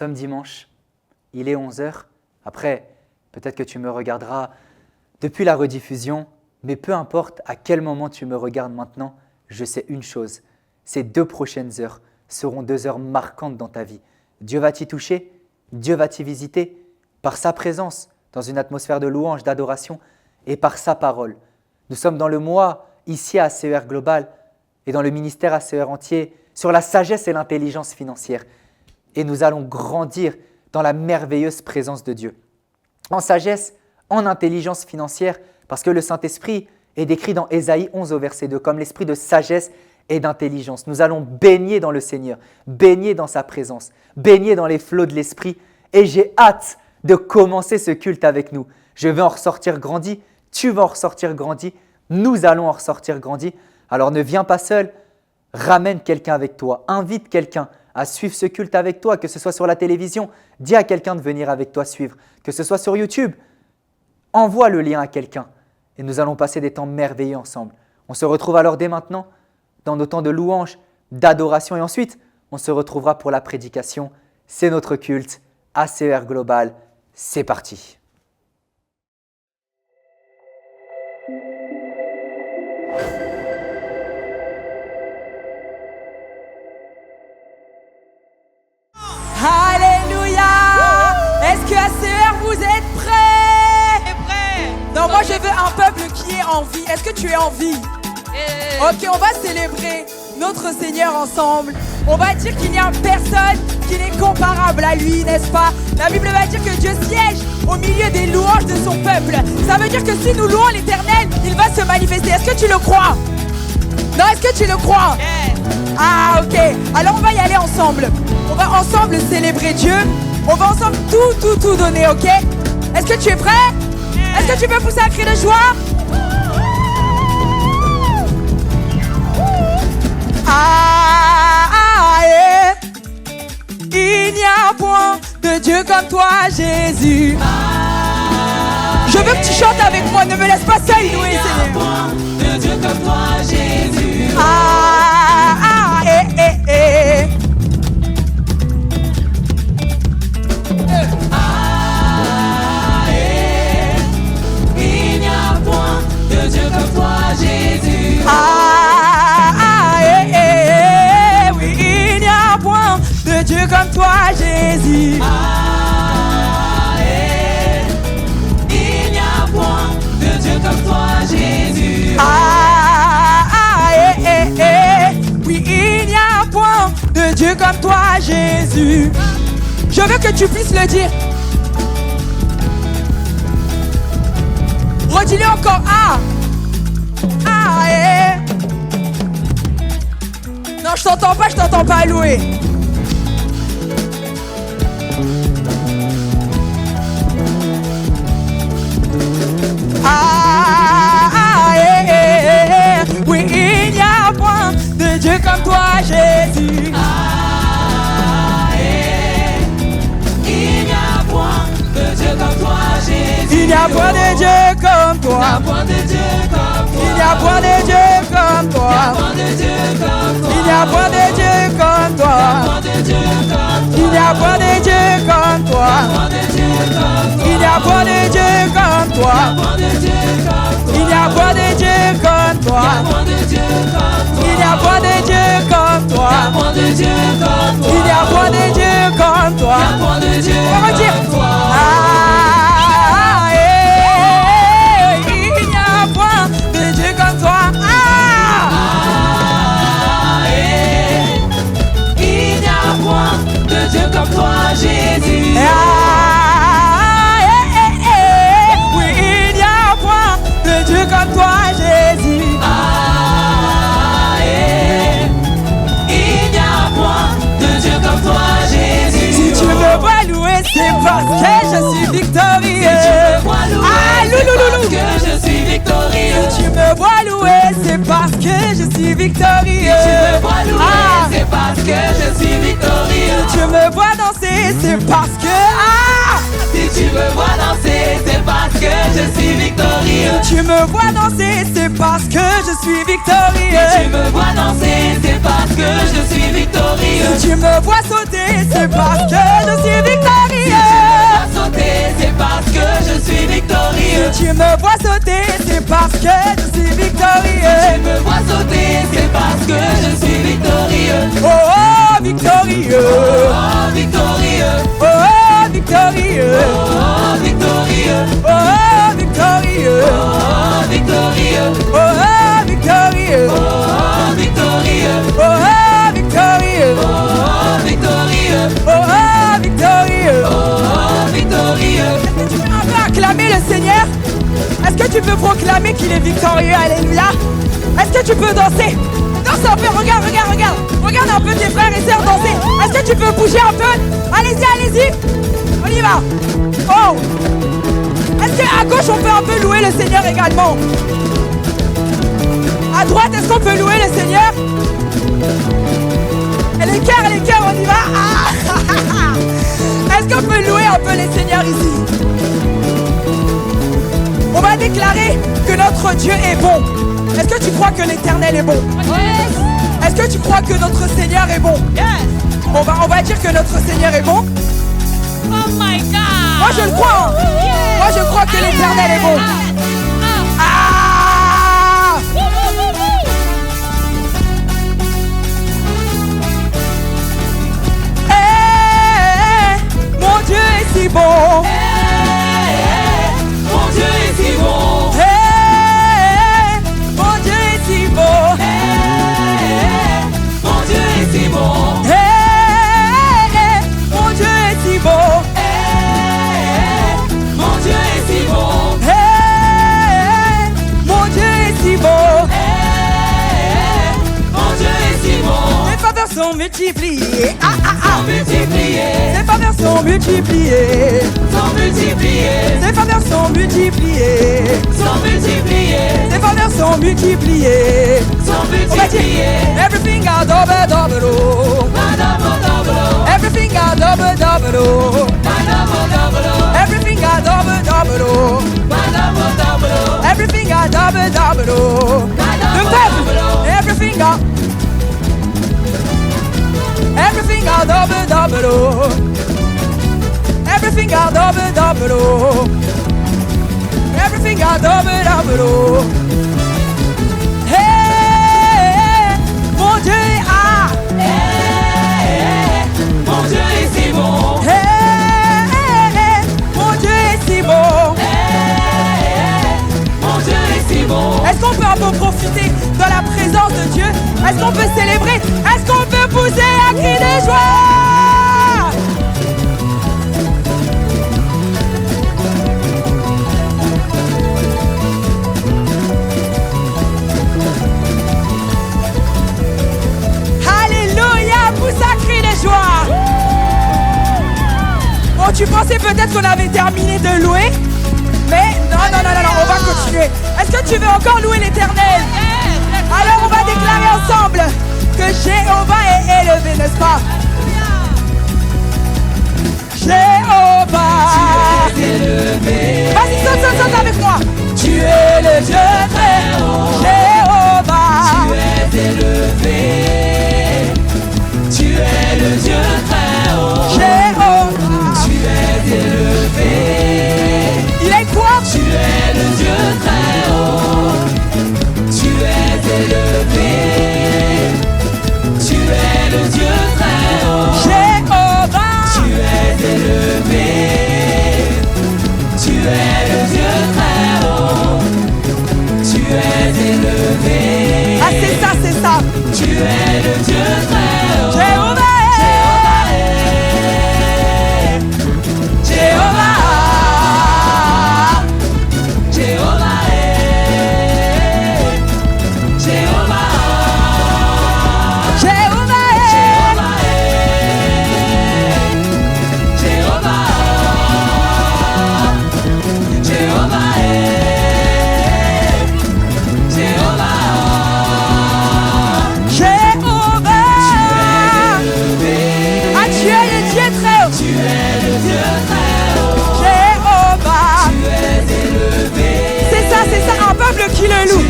sommes dimanche, il est 11h. Après, peut-être que tu me regarderas depuis la rediffusion, mais peu importe à quel moment tu me regardes maintenant, je sais une chose, ces 2 prochaines heures seront 2 heures marquantes dans ta vie. Dieu va t'y toucher, Dieu va t'y visiter par sa présence, dans une atmosphère de louange, d'adoration et par sa parole. Nous sommes dans le mois, ici à ACER Global et dans le ministère ACER entier, sur la sagesse et l'intelligence financière. Et nous allons grandir dans la merveilleuse présence de Dieu. En sagesse, en intelligence financière, parce que le Saint-Esprit est décrit dans Ésaïe 11 au verset 2 comme l'esprit de sagesse et d'intelligence. Nous allons baigner dans le Seigneur, baigner dans sa présence, baigner dans les flots de l'Esprit. Et j'ai hâte de commencer ce culte avec nous. Je veux en ressortir grandi, tu vas en ressortir grandi, nous allons en ressortir grandi. Alors ne viens pas seul, ramène quelqu'un avec toi, invite quelqu'un à suivre ce culte avec toi, que ce soit sur la télévision, dis à quelqu'un de venir avec toi suivre, que ce soit sur YouTube, envoie le lien à quelqu'un et nous allons passer des temps merveilleux ensemble. On se retrouve alors dès maintenant dans nos temps de louange, d'adoration et ensuite on se retrouvera pour la prédication. C'est notre culte, ACER Global, c'est parti. Alléluia! Est-ce que ACER, vous êtes prêts? Non, moi je veux un peuple qui est en vie. Est-ce que tu es en vie? Ok, on va célébrer notre Seigneur ensemble. On va dire qu'il n'y a personne qui n'est comparable à lui, n'est-ce pas? La Bible va dire que Dieu siège au milieu des louanges de son peuple. Ça veut dire que si nous louons l'Éternel, il va se manifester. Est-ce que tu le crois? Non, est-ce que tu le crois? Ah, ok. Alors on va y aller ensemble. On va ensemble célébrer Dieu. On va ensemble tout donner, ok? Est-ce que tu es prêt? Est-ce que tu peux pousser un cri de joie? Il n'y a point de Dieu comme toi, Jésus. Je veux que tu chantes avec moi, ne me laisse pas seul louer, Seigneur. Il n'y a point de Dieu comme toi, Jésus. Il n'y a point de Dieu comme toi, Jésus. Oui, il n'y a point de Dieu comme toi, Jésus. Il n'y a point de Dieu comme toi, Jésus. Oui, il n'y a point de Dieu comme toi, Jésus. Je veux que tu puisses le dire. Redis-le encore. Non, je t'entends pas louer. Oui, il n'y a point de Dieu comme toi, Jésus. Il n'y a point de Dieu comme toi, Jésus. Il n'y a point de Dieu comme toi. Il n'y a point de Dieu comme toi. Il n'y a point de Dieu comme toi. Il n'y a point de Dieu comme toi. Il n'y a point de Dieu comme toi. Il n'y a point de Dieu comme toi. Il n'y a point de Dieu comme toi. Il n'y a point de Dieu comme toi. On va dire. Il n'y a point de Dieu comme toi. Il n'y a point de Dieu comme toi, Jésus. Oui, il n'y a point de Dieu comme toi, Jésus. Il n'y a point de Dieu comme toi, Jésus. Si tu me vois louer, c'est parce que je suis victorieux. Que je suis victorieux. Si tu me vois louer, c'est parce que je suis victorieux. Si tu me vois louer, c'est parce que je suis victorieux. victorieux. Si tu me vois danser, c'est parce que Si tu me vois danser, c'est parce que je suis victorieux. Si tu me vois danser, c'est parce que je suis victorieux. Si tu me vois danser, c'est parce que je suis victorieux. Si tu me vois sauter, c'est parce que je suis victorieux. Sauter, c'est parce que je suis victorieux. Si tu me vois sauter, c'est parce que je suis victorieux. Tu me vois sauter, c'est parce que je suis victorieux. Oh, oh, victorieux. Oh, victorieux. Oh, oh, victorieux. Oh, victorieux. Oh, oh, victorieux. Oh, victorieux. Oh, oh, victorieux. Oh, victorieux. Oh, oh, victorieux. Oh, victorieux. Oh, oh, victorieux. Oh, victorieux. Est-ce que tu peux un peu acclamer le Seigneur? Est-ce que tu peux proclamer qu'il est victorieux? Alléluia. Est-ce que tu peux danser? Danse un peu, regarde, regarde, regarde. Regarde un peu tes frères et sœurs danser. Est-ce que tu peux bouger un peu? Allez-y, allez-y. On y va. Oh. Est-ce qu'à gauche, on peut un peu louer le Seigneur également? À droite, est-ce qu'on peut louer le Seigneur? Et les cœurs, on y va. Ah. Est-ce qu'on peut louer un peu les seigneurs ici? On va déclarer que notre Dieu est bon. Est-ce que tu crois que l'Éternel est bon? Yes. Est-ce que tu crois que notre Seigneur est bon? Yes. On va dire que notre Seigneur est bon. Oh my God. Moi je le crois. Yes. Moi je crois que l'Éternel est bon. Ah! Mon Dieu est si bon. Mon Dieu est si bon. Mon Dieu est si bon. Mon Dieu est si bon. Mon Dieu est si bon. Mon Dieu est si bon. Mon Dieu est si bon. Mon Dieu est si bon. Ses faveurs sont multipliées. Ah ah ah. Sans multiplier. Ses faveurs sont multipliées. Sans multiplier. Ses faveurs sont multipliées. Sans multiplier. Ses faveurs sont multipliées. Sans On va dire multiplier. everything got double double oh. Double double oh. Everything got double double oh. Double double oh. Everything got double double oh. Double double oh. Everything got double double oh. Le peuple. Everything got. Everything got double double oh. Everything got double double oh. Everything got double double oh. Hey, mon Dieu ah. Mon Dieu est si bon. Hey, mon Dieu est si bon. Mon Dieu est si bon. Est-ce qu'on peut un peu profiter de la présence de Dieu? Est-ce qu'on peut célébrer? Est-ce qu'on peut pousser un cri de joie? Alléluia, pousse un cri de joie. Bon, tu pensais peut-être qu'on avait terminé de louer? Mais non, on va continuer. Est-ce que tu veux encore louer l'Éternel? Alors on va déclarer ensemble que Jéhovah est élevé, n'est-ce pas? Jéhovah Tu es élevé. Vas-y, saute avec moi. Tu es le Dieu très haut. Jéhovah Tu es élevé. Tu es le Dieu très haut. Jéhovah Tu es élevé. Il est quoi? Tu es le Dieu très haut. Tu es élevé. Tu es le Dieu très haut. Jéhovah Tu es élevé. Tu es le Dieu très haut. Tu es élevé. Ah c'est ça. Tu es le Dieu très haut. Jéhovah Jéhovah. Jéhovah. Jéhovah. Jéhovah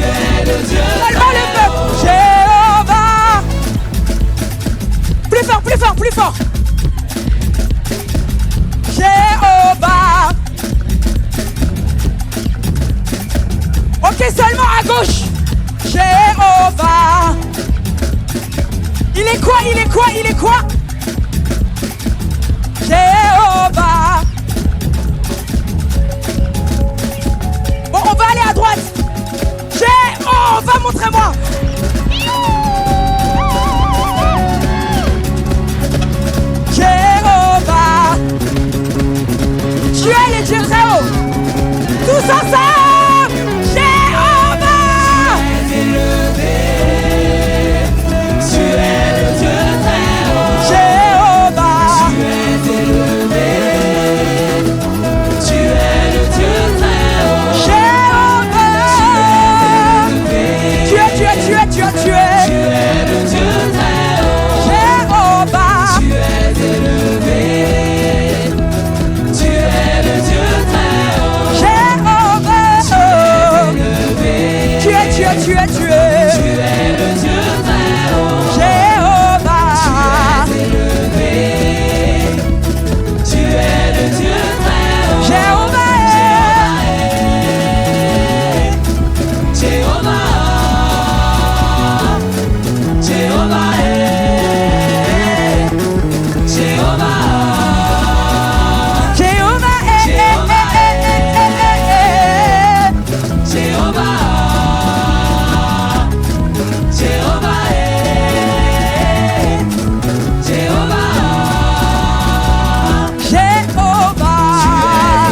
es le Dieu Seulement le peuple. Jéhovah. Plus fort, plus fort, plus fort. Jéhovah. Ok, seulement à gauche. Jéhovah. Il est quoi, il est quoi, il est quoi? Jéhovah. Bon, on va aller à droite. Jéhovah, montrez-moi. Jéhovah. Tu es le Dieu très haut. Tous ensemble. Jéhovah. élevé. Tu es le Dieu très haut. Jéhovah. Tu es élevé. Tu es le Dieu très haut. Jéhovah. Tu es. Tu es le Dieu très haut. Jéhovah. Tu es élevé. Tu es le Dieu très haut. Jéhovah. Élevé. Tu es. Tu es le Dieu très haut. Jéhovah. Élevé. Tu es le Dieu très haut. Jéhovah. Jéhovah. Jéhovah. Jéhovah.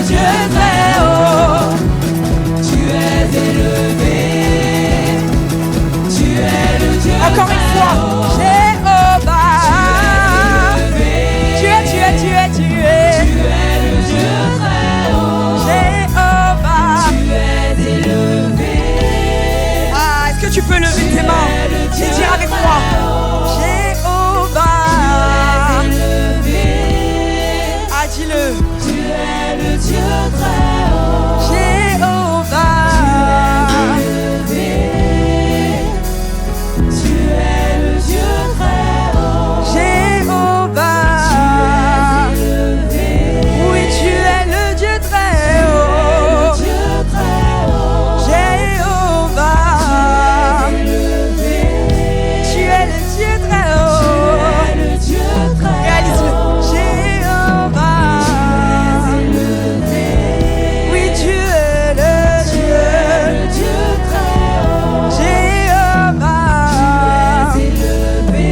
Dieu très haut, tu es élevé, tu es le Dieu. Encore une fois, Jéhovah. Tu es. Tu es le Dieu très haut, Jéhovah. tu es élevé. Ah, est-ce que tu peux lever tes mains et dire avec moi? Jéhovah. Ah, dis-le. Tu es le Dieu très haut, Jéhovah. élevé. Tu es le Dieu très haut, Jéhovah. élevé. Oui, tu es le Dieu très haut. Dieu très haut, Jéhovah. élevé. Tu es le Dieu très haut. Le Dieu très Réalise-le. Jéhovah. Oui, tu es le Dieu. le Dieu très haut, Jéhovah. élevé.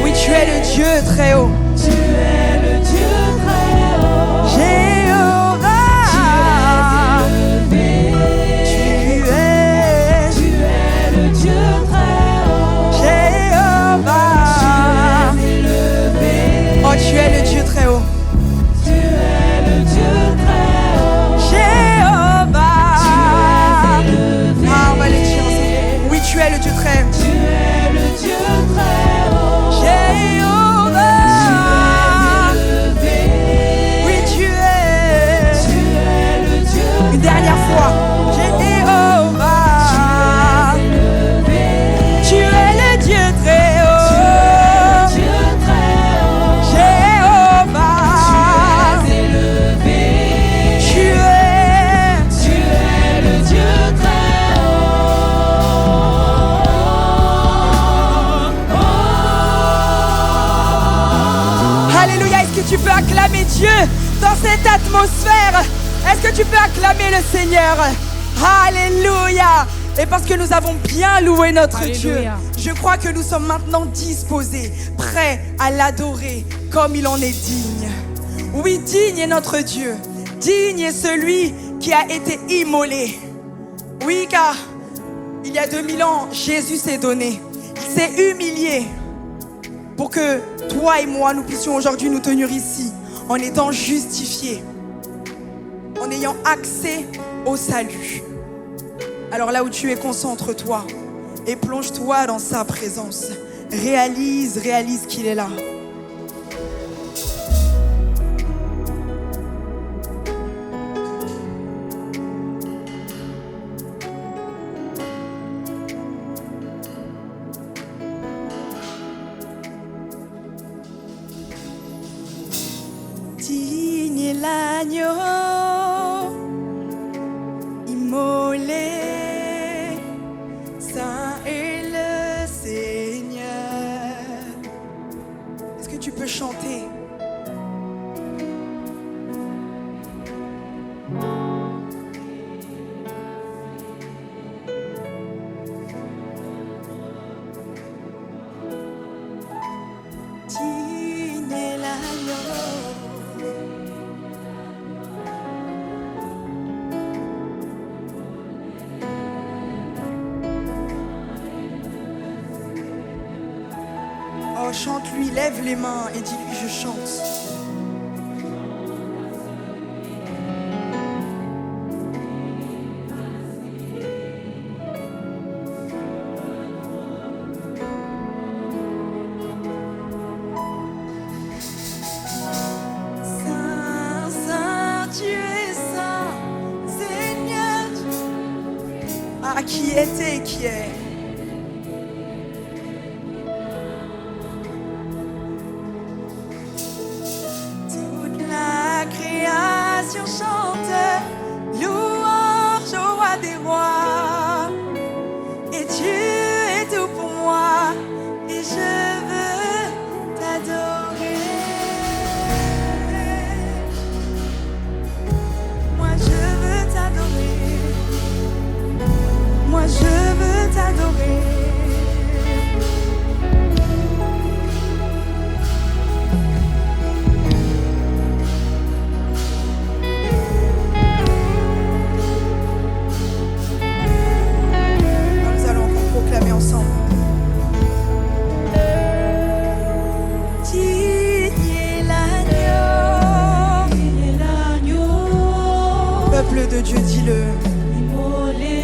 Oui, tu es le Dieu très haut. Tu es le Dieu très haut, Jéhovah. élevé. Tu Tu es le Dieu très haut, Jéhovah. élevé. Oh, tu es le Dieu très haut. Tu es le Dieu très haut, Jéhovah. élevé. Ah, on va le dire ensemble. Oui, tu es le Dieu très haut. Tu es le Dieu très haut, Jéhovah. élevé. Oui, tu es. Tu es le Dieu Une dernière fois. Jéhovah. élevé. Tu es le Dieu très haut. Dieu très haut, Jéhovah. élevé. Tu es. Le Dieu très haut. Alléluia. Est-ce que tu peux acclamer Dieu dans cette atmosphère? Est-ce que tu peux acclamer le Seigneur? Alléluia. Et parce que nous avons bien loué notre Dieu, je crois que nous sommes maintenant disposés, prêts à l'adorer comme il en est digne. Oui, digne est notre Dieu. Digne est celui qui a été immolé. Oui, car il y a 2000 ans, Jésus s'est donné. Il s'est humilié pour que toi et moi, nous puissions aujourd'hui nous tenir ici en étant justifiés, en ayant accès au salut. Alors là où tu es, concentre-toi et plonge-toi dans sa présence. Réalise qu'il est là. immolé, saint est le Seigneur. Est-ce que tu peux chanter? Digne est l'agneau. Oh, chante-lui, lève les mains et dis-lui je chante. Saint, Saint, tu es saint, Seigneur. Ah, qui était et qui est. Toute la création chante louange au roi des rois. Et tu es tout pour moi, et je veux t'adorer. Moi je veux t'adorer. Moi je veux t'adorer. Nous allons encore proclamer ensemble. Digne est l'agneau. Digne est l'agneau. Peuple de Dieu, dis-le. Immolé,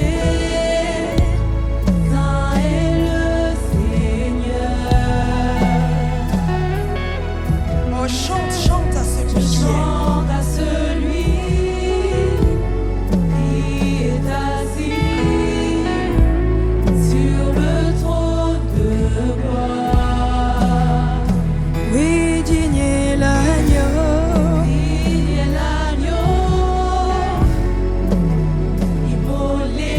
saint est le Seigneur. Oh, chante, chante à celui qui est. Chante à celui qui est assis sur le trône de gloire. Oui, digne est l'agneau. Digne est l'agneau, immolé,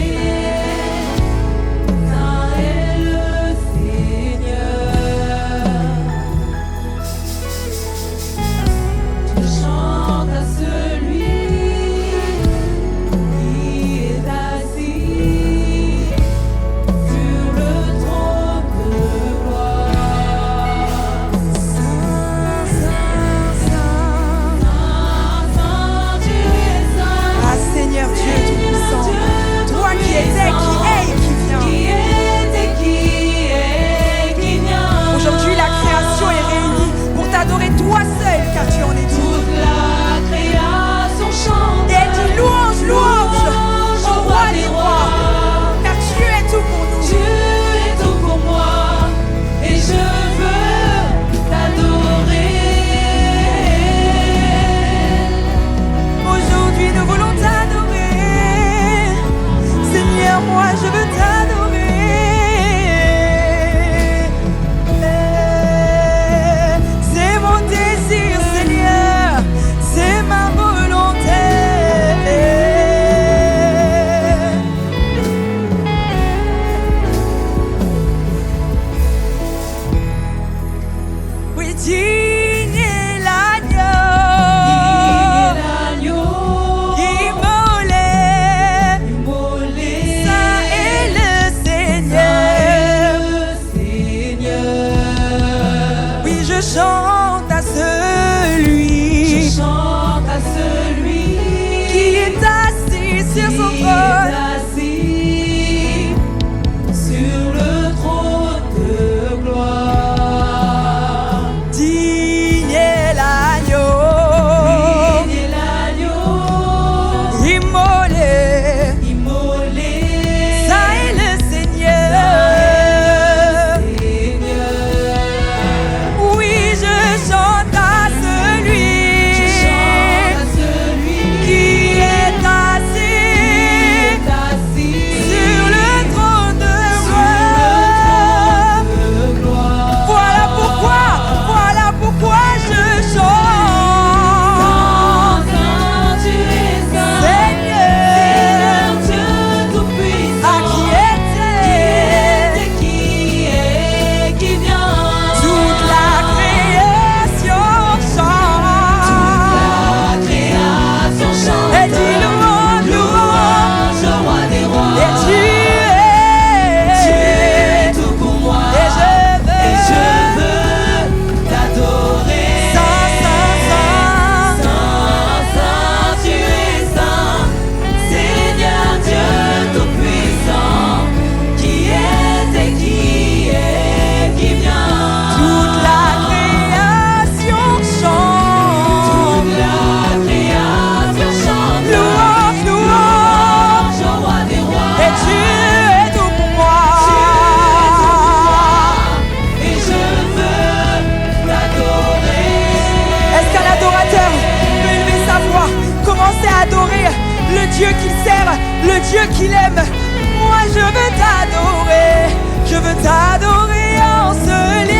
Dieu qu'il aime. Moi je veux t'adorer. Je veux t'adorer en ce lieu.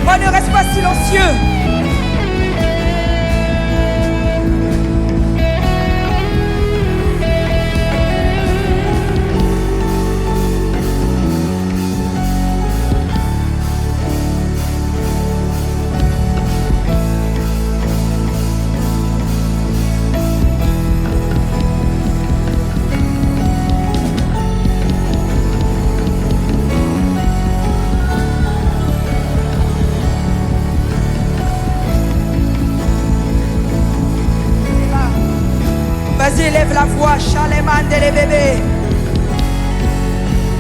Oh, ne reste pas silencieux. Vas-y, élève la voix, Chaleman les bébés.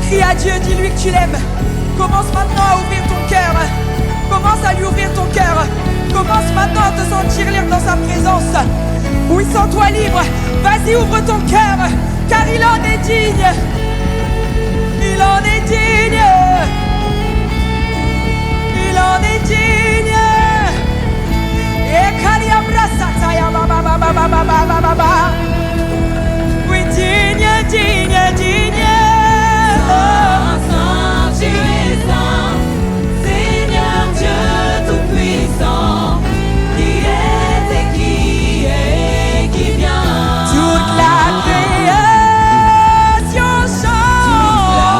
Crie à Dieu, dis-lui que tu l'aimes. Commence maintenant à ouvrir ton cœur. Commence à lui ouvrir ton cœur. Commence maintenant à te sentir libre dans sa présence. Oui, sens-toi libre. Vas-y, ouvre ton cœur, car il en est digne. Il en est digne. Il en est digne. Et oui, digne, digne, digne. Saint, Saint, tu es saint, Seigneur Dieu Tout-Puissant, qui est et qui vient. Toute la création chante. Toute la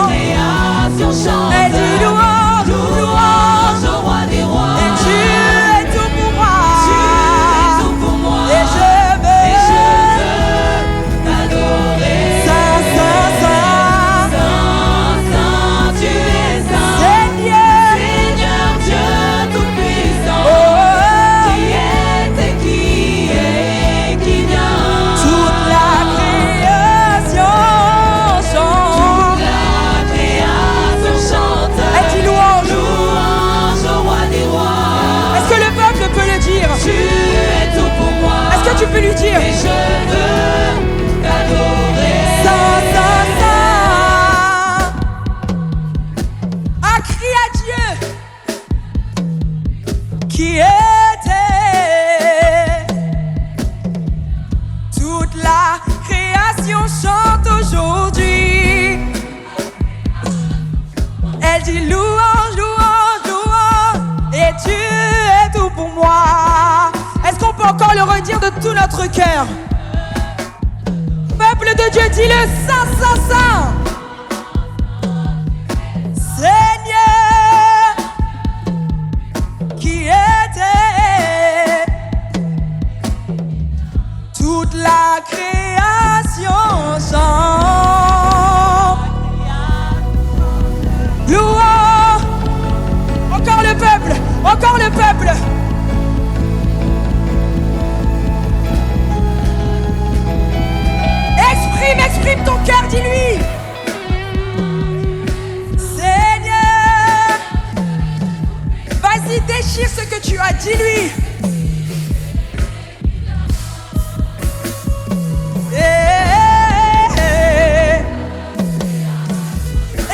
création chante. Et dit louange, Louange au roi des rois. et tu es tout pour moi. Tu es tout pour moi. Et je veux t'adorer. Saint, Saint, Saint, Saint, Saint, tu es saint, Seigneur. Seigneur Dieu Tout-Puissant, Oh, qui est et qui vient. toute la création chante. La création chante. Et dit louange. Louange au roi des rois. Est-ce que le peuple peut le dire? Tu es tout pour moi. Est-ce que tu peux lui dire? Et je veux t'adorer. Saint, Saint, Saint. Ah, crie à Dieu qui était. Toute la création chante aujourd'hui. Elle dit louange, louange, louange. Et tu es tout pour moi. Est-ce qu'on peut encore le redire de tout notre cœur? Peuple de Dieu, dis-le, Saint, Saint, Saint. Seigneur, qui était. Toute la création chante. Louange. Encore le peuple, encore le peuple. Exprime ton cœur, dis-lui. Seigneur, vas-y, déchire ce que tu as, dis-lui.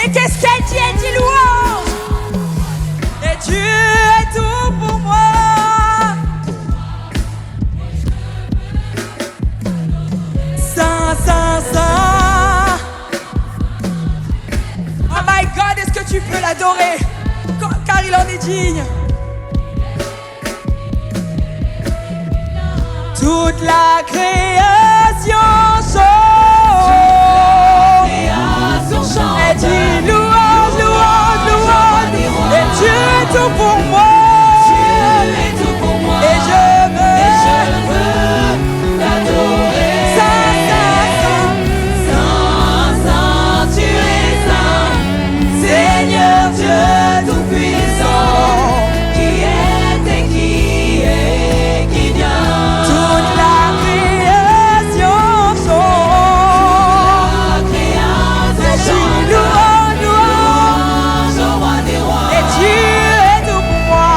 Et qu'est-ce qu'elle dit? Elle dit louange. Et tu es tout pour moi. Saint, Saint, Saint. Oh my God, est-ce que tu peux l'adorer? Car il en est digne. Toute la création chante. Création chante. Et dit louange, louange, louange. Et tu es tout pour moi. Tu es tout pour moi. Et je veux t'adorer. Saint, Saint, Saint. Saint, Saint, tu es saint, Seigneur Dieu Tout-Puissant, qui est et qui vient. Toute la création chante. La création chante. Louange, louange. Louange au roi des rois. Et tu es tout pour moi.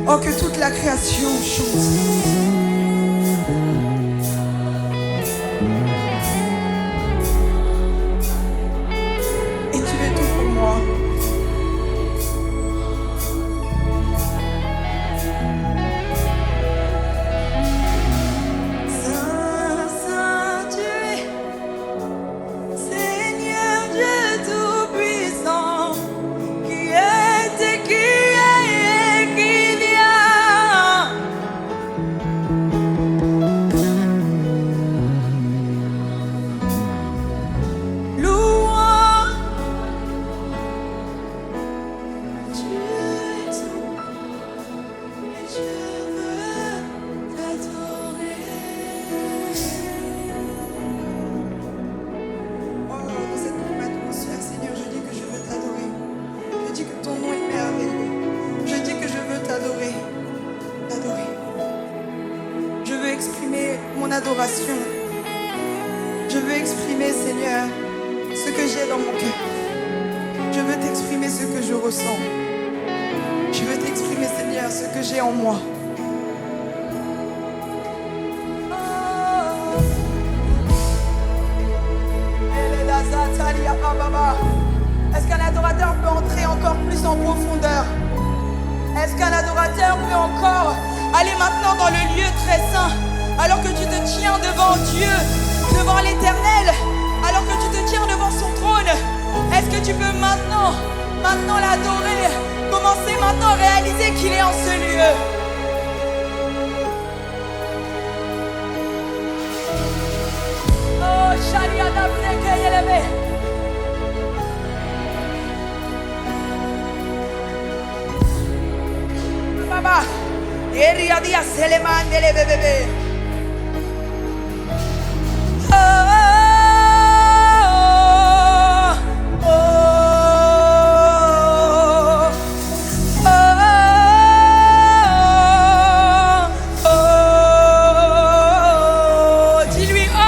Oh, que toute la création chante. Et tu es tout pour moi. Saint, Saint, tu es Seigneur Dieu Tout-Puissant, qui est et qui vient. Louange, tu es tout, et je veux t'adorer. Oh, dans cette même atmosphère, Seigneur, je dis que je veux t'adorer. Je dis que ton nom est merveilleux. Je dis que je veux t'adorer. T'adorer. Je veux exprimer mon adoration. Je veux exprimer, Seigneur, ce que j'ai dans mon cœur. Je veux t'exprimer ce que je ressens. Je veux t'exprimer, Seigneur, ce que j'ai en moi. Est-ce qu'un adorateur peut entrer encore plus en profondeur? Est-ce qu'un adorateur peut encore aller maintenant dans le lieu très saint, alors que tu te tiens devant Dieu, devant l'Éternel, alors que tu te tiens devant son trône? Est-ce que tu peux maintenant l'adorer, commencer maintenant à réaliser qu'il est en ce lieu? Oh, Shaliada Breke Yelebe. Baba, Eria dia Seleman de bebé. Dis-lui oh.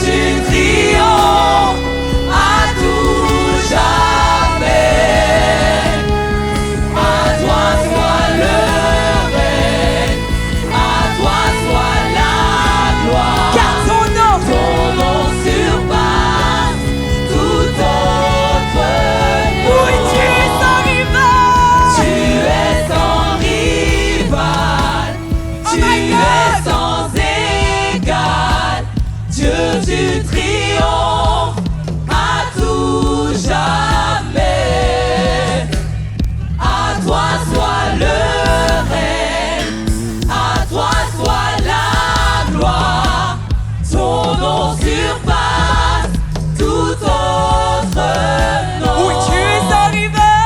tu triomphes à tout jamais. À toi soit le règne, à toi soit la gloire. Car ton nom surpasse tout autre nom. Oui, tu es sans rival. Tu es sans rival, tu es sans égal. Dieu, tu triomphes à tout jamais. À toi soit le règne, à toi soit la gloire. Ton nom surpasse tout autre nom. Oui, tu es sans rival.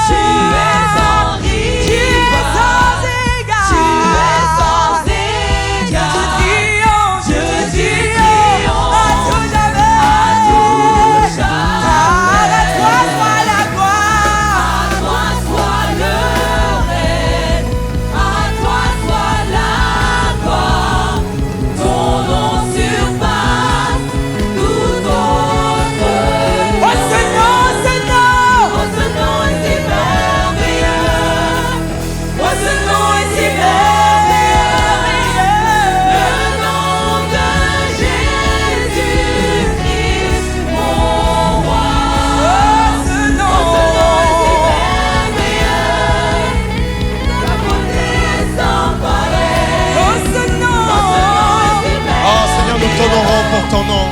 Tu es sans rival. Tu es sans égal. Tu es sans égal. Tu triomphes à tout jamais. Car à toi soit la gloire. À toi soit le règne, à toi soit la gloire. Ton nom surpasse tout autre nom. Oh, ce nom, ce nom. Oh, ce nom est si merveilleux. Oh, ce nom est si merveilleux. Le nom de Jésus-Christ, mon roi. Ce Oh, nom. ce nom est si merveilleux. Ta beauté est sans pareil. Oh, ce nom. Oh Seigneur, nous t'honorons pour ton nom.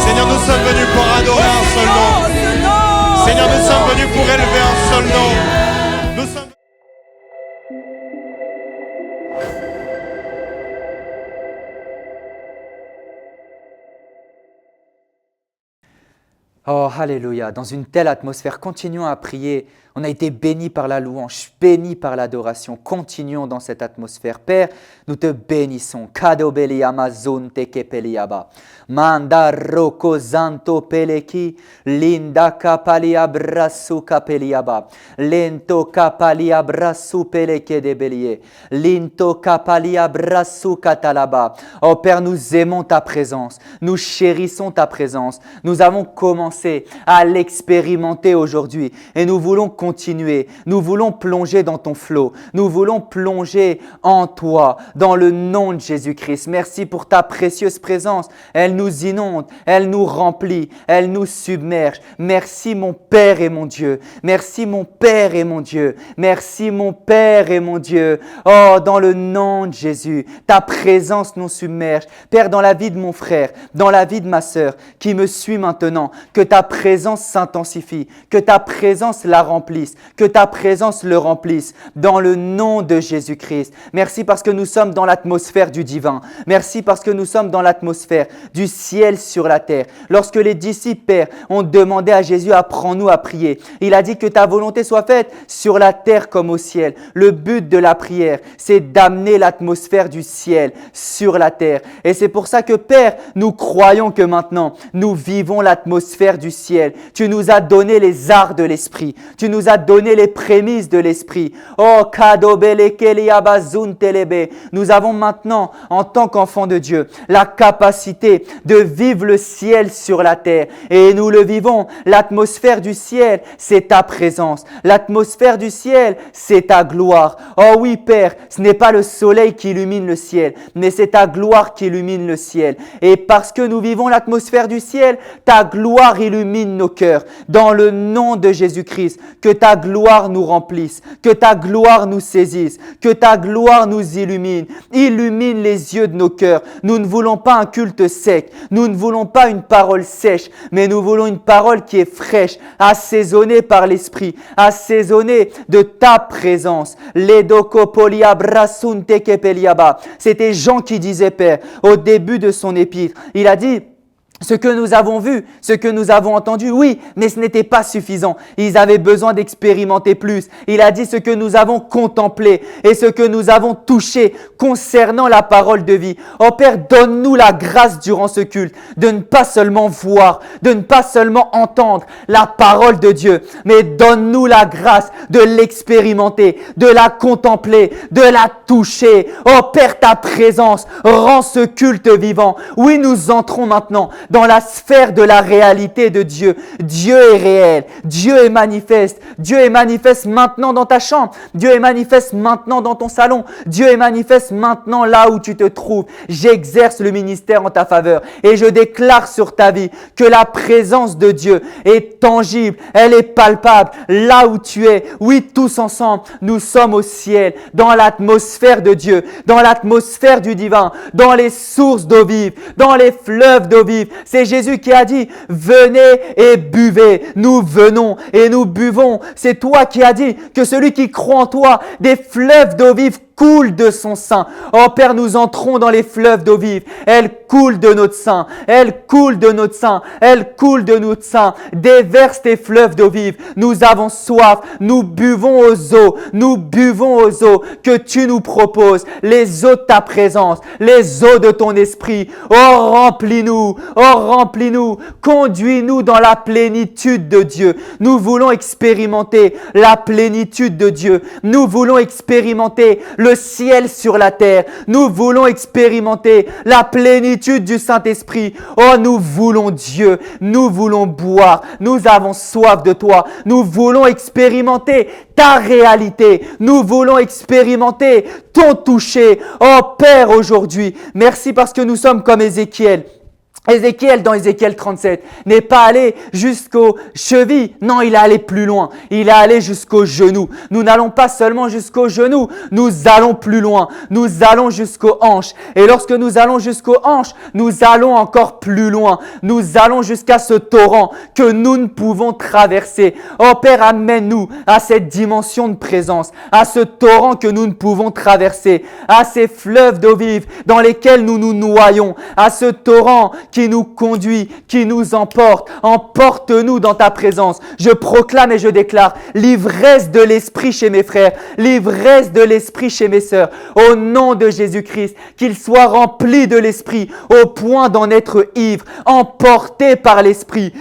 Seigneur, nous sommes venus pour adorer un seul nom. Ce nom. Seigneur, nous sommes venus pour élever un seul nom. Nous sommes... Oh, alléluia. Dans une telle atmosphère, continuons à prier. On a été bénis par la louange, bénis par l'adoration. Continuons dans cette atmosphère. Père, nous te bénissons. Kadobeli amazon tekepeliaba. Manda roko zanto peleki. Linda kapali abrasu kapeliaba. Lento kapali abrasu peleke de belie. Linto kapali abrasu katalaba. Oh Père, nous aimons ta présence. Nous chérissons ta présence. Nous avons commencé à l'expérimenter aujourd'hui et nous voulons continuer. Nous voulons plonger dans ton flot. Nous voulons plonger en toi, dans le nom de Jésus-Christ. Merci pour ta précieuse présence. Elle nous inonde, elle nous remplit, elle nous submerge. Merci mon Père et mon Dieu. Merci mon Père et mon Dieu. Merci mon Père et mon Dieu. Oh, dans le nom de Jésus, ta présence nous submerge. Père, dans la vie de mon frère, dans la vie de ma sœur qui me suit maintenant, que ta présence s'intensifie, que ta présence la remplisse, que ta présence le remplisse dans le nom de Jésus-Christ. Merci parce que nous sommes dans l'atmosphère du divin. Merci parce que nous sommes dans l'atmosphère du ciel sur la terre. Lorsque les disciples, Père, ont demandé à Jésus, apprends-nous à prier. Il a dit que ta volonté soit faite sur la terre comme au ciel. Le but de la prière, c'est d'amener l'atmosphère du ciel sur la terre. Et c'est pour ça que, Père, nous croyons que maintenant, nous vivons l'atmosphère du ciel. Tu nous as donné les arts de l'esprit. Tu nous as donné les prémices de l'esprit. Oh, nous avons maintenant, en tant qu'enfants de Dieu, la capacité de vivre le ciel sur la terre. Et nous le vivons. L'atmosphère du ciel, c'est ta présence. L'atmosphère du ciel, c'est ta gloire. Oh oui, Père, ce n'est pas le soleil qui illumine le ciel, mais c'est ta gloire qui illumine le ciel. Et parce que nous vivons l'atmosphère du ciel, ta gloire illumine nos cœurs. Dans le nom de Jésus-Christ, que ta gloire nous remplisse, que ta gloire nous saisisse, que ta gloire nous illumine. Illumine les yeux de nos cœurs. Nous ne voulons pas un culte sec. Nous ne voulons pas une parole sèche, mais nous voulons une parole qui est fraîche, assaisonnée par l'Esprit, assaisonnée de ta présence. C'était Jean qui disait, Père, au début de son épître, il a dit: Ce que nous avons vu, ce que nous avons entendu, oui, mais ce n'était pas suffisant. Ils avaient besoin d'expérimenter plus. Il a dit ce que nous avons contemplé et ce que nous avons touché concernant la parole de vie. Oh Père, donne-nous la grâce durant ce culte de ne pas seulement voir, de ne pas seulement entendre la parole de Dieu, mais donne-nous la grâce de l'expérimenter, de la contempler, de la toucher. Oh Père, ta présence rend ce culte vivant. Oui, nous entrons maintenant dans la sphère de la réalité de Dieu. Dieu est réel, Dieu est manifeste. Dieu est manifeste maintenant dans ta chambre. Dieu est manifeste maintenant dans ton salon. Dieu est manifeste maintenant là où tu te trouves. J'exerce le ministère en ta faveur et je déclare sur ta vie que la présence de Dieu est tangible, elle est palpable là où tu es. Oui, tous ensemble, nous sommes au ciel, dans l'atmosphère de Dieu, dans l'atmosphère du divin, dans les sources d'eau vive, dans les fleuves d'eau vive. C'est Jésus qui a dit, venez et buvez. Nous venons et nous buvons. C'est toi qui as dit que celui qui croit en toi, des fleuves d'eau vive coule de son sein. Oh Père, nous entrons dans les fleuves d'eau vive. Elle coule de notre sein. Elle coule de notre sein. Elle coule de notre sein. Déverse tes fleuves d'eau vive. Nous avons soif. Nous buvons aux eaux. Nous buvons aux eaux que tu nous proposes. Les eaux de ta présence. Les eaux de ton esprit. Oh, remplis-nous. Oh, remplis-nous. Conduis-nous dans la plénitude de Dieu. Nous voulons expérimenter la plénitude de Dieu. Nous voulons expérimenter le ciel sur la terre. Nous voulons expérimenter la plénitude du Saint-Esprit. Oh, nous voulons Dieu. Nous voulons boire. Nous avons soif de toi. Nous voulons expérimenter ta réalité. Nous voulons expérimenter ton toucher. Oh Père, aujourd'hui, merci parce que nous sommes comme Ézéchiel. Ézéchiel, dans Ézéchiel 37, n'est pas allé jusqu'aux chevilles. Non, il est allé plus loin. Il est allé jusqu'aux genoux. Nous n'allons pas seulement jusqu'aux genoux. Nous allons plus loin. Nous allons jusqu'aux hanches. Et lorsque nous allons jusqu'aux hanches, nous allons encore plus loin. Nous allons jusqu'à ce torrent que nous ne pouvons traverser. Oh Père, amène-nous à cette dimension de présence, à ce torrent que nous ne pouvons traverser, à ces fleuves d'eau vive dans lesquels nous nous noyons, à ce torrent qui nous conduit, qui nous emporte. Emporte-nous dans ta présence. Je proclame et je déclare l'ivresse de l'esprit chez mes frères, l'ivresse de l'esprit chez mes sœurs. Au nom de Jésus-Christ, qu'ils soient remplis de l'esprit au point d'en être ivres, emportés par l'esprit,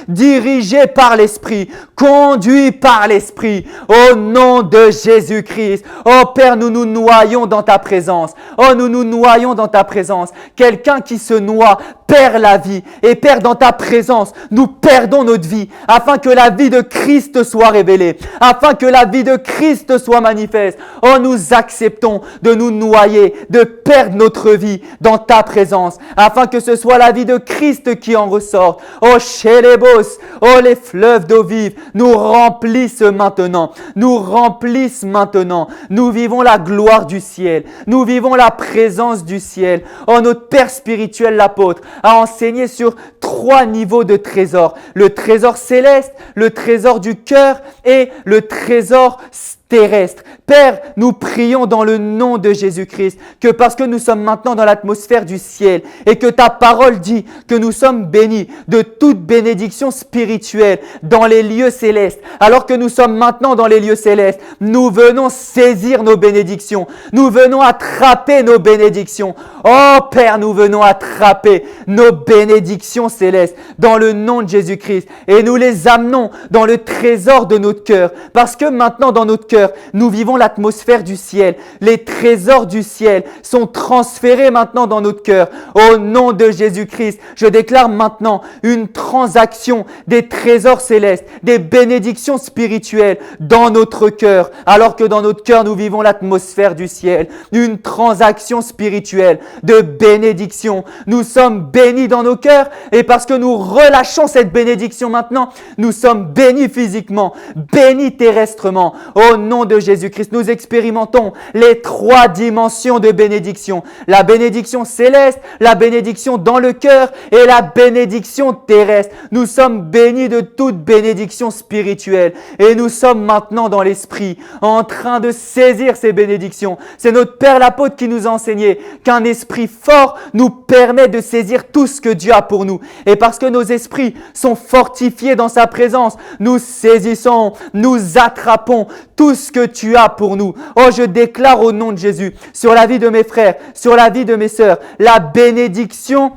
dirigés par l'esprit, conduits par l'esprit. Au nom de Jésus-Christ. Oh Père, nous nous noyons dans ta présence. Oh, nous nous noyons dans ta présence. Quelqu'un qui se noie perd la vie. Et Père, dans ta présence, nous perdons notre vie afin que la vie de Christ soit révélée, afin que la vie de Christ soit manifeste. Oh, nous acceptons de nous noyer, de perdre notre vie dans ta présence, afin que ce soit la vie de Christ qui en ressorte. Oh, Shélébos, oh, les fleuves d'eau vive nous remplissent maintenant. Nous remplissent maintenant. Nous vivons la gloire du ciel. Nous vivons la présence du ciel. Oh, notre Père spirituel, l'apôtre, a enseigné sur 3 niveaux de trésors. Le trésor céleste, le trésor du cœur et le trésor terrestre. Père, nous prions dans le nom de Jésus-Christ que parce que nous sommes maintenant dans l'atmosphère du ciel et que ta parole dit que nous sommes bénis de toute bénédiction spirituelle dans les lieux célestes, alors que nous sommes maintenant dans les lieux célestes, nous venons saisir nos bénédictions. Nous venons attraper nos bénédictions. Oh Père, nous venons attraper nos bénédictions célestes dans le nom de Jésus-Christ et nous les amenons dans le trésor de notre cœur parce que maintenant dans notre cœur, nous vivons l'atmosphère du ciel. Les trésors du ciel sont transférés maintenant dans notre cœur. Au nom de Jésus-Christ, je déclare maintenant une transaction des trésors célestes, des bénédictions spirituelles dans notre cœur, alors que dans notre cœur, nous vivons l'atmosphère du ciel. Une transaction spirituelle de bénédiction. Nous sommes bénis dans nos cœurs et parce que nous relâchons cette bénédiction maintenant, nous sommes bénis physiquement, bénis terrestrement. Au nom de Jésus-Christ, Jésus-Christ, nous expérimentons les 3 dimensions de bénédiction. La bénédiction céleste, la bénédiction dans le cœur et la bénédiction terrestre. Nous sommes bénis de toute bénédiction spirituelle et nous sommes maintenant dans l'esprit en train de saisir ces bénédictions. C'est notre Père l'apôtre qui nous a enseigné qu'un esprit fort nous permet de saisir tout ce que Dieu a pour nous. Et parce que nos esprits sont fortifiés dans sa présence, nous saisissons, nous attrapons tout ce que tu as pour nous. Oh, je déclare au nom de Jésus, sur la vie de mes frères, sur la vie de mes sœurs, la bénédiction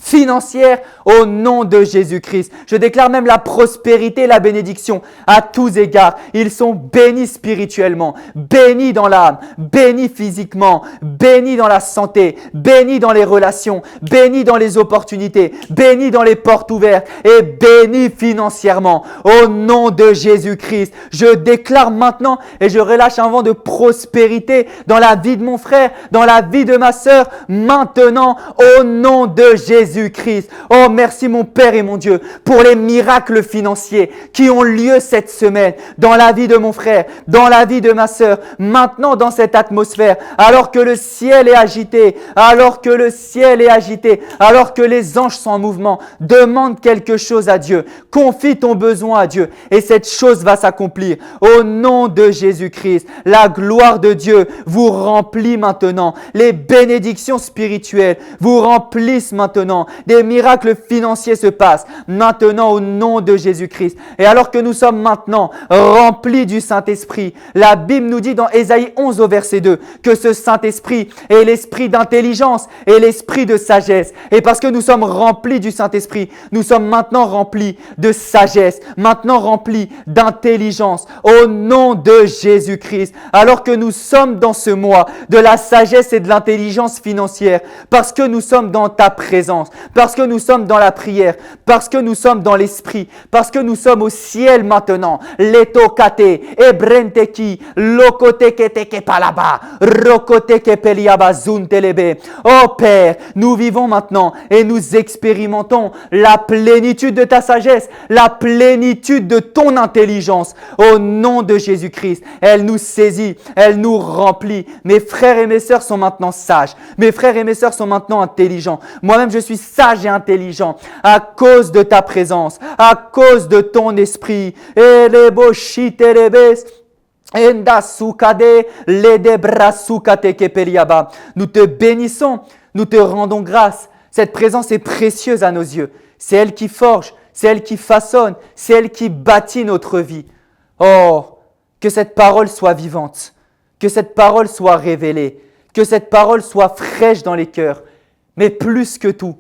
financière au nom de Jésus-Christ. Je déclare même la prospérité, la bénédiction à tous égards. Ils sont bénis spirituellement, bénis dans l'âme, bénis physiquement, bénis dans la santé, bénis dans les relations, bénis dans les opportunités, bénis dans les portes ouvertes et bénis financièrement. Au nom de Jésus-Christ, je déclare maintenant et je relâche un vent de prospérité dans la vie de mon frère, dans la vie de ma sœur, maintenant au nom de Jésus-Christ. Oh, merci mon Père et mon Dieu pour les miracles financiers qui ont lieu cette semaine dans la vie de mon frère, dans la vie de ma sœur, maintenant dans cette atmosphère, alors que le ciel est agité, alors que le ciel est agité, alors que les anges sont en mouvement. Demande quelque chose à Dieu, confie ton besoin à Dieu et cette chose va s'accomplir. Au nom de Jésus-Christ, la gloire de Dieu vous remplit maintenant. Les bénédictions spirituelles vous remplissent maintenant. Des miracles financiers se passent maintenant au nom de Jésus-Christ. Et alors que nous sommes maintenant remplis du Saint-Esprit, la Bible nous dit dans Ésaïe 11 au verset 2 que ce Saint-Esprit est l'esprit d'intelligence et l'esprit de sagesse. Et parce que nous sommes remplis du Saint-Esprit, nous sommes maintenant remplis de sagesse, maintenant remplis d'intelligence au nom de Jésus-Christ. Alors que nous sommes dans ce mois de la sagesse et de l'intelligence financière, parce que nous sommes dans ta présence, parce que nous sommes dans la prière, parce que nous sommes dans l'esprit, parce que nous sommes au ciel maintenant. Letokate, ebrenteki, lokoteketeke palaba, rokoteke peliaba zuntelebe. Oh Père, nous vivons maintenant et nous expérimentons la plénitude de ta sagesse, la plénitude de ton intelligence. Au nom de Jésus-Christ, elle nous saisit, elle nous remplit. Mes frères et mes sœurs sont maintenant sages. Mes frères et mes sœurs sont maintenant intelligents. Moi-même, je suis sage et intelligent à cause de ta présence, à cause de ton esprit. Nous te bénissons, nous te rendons grâce. Cette présence est précieuse à nos yeux. C'est elle qui forge, c'est elle qui façonne, c'est elle qui bâtit notre vie. Oh, que cette parole soit vivante, que cette parole soit révélée, que cette parole soit fraîche dans les cœurs, mais plus que tout,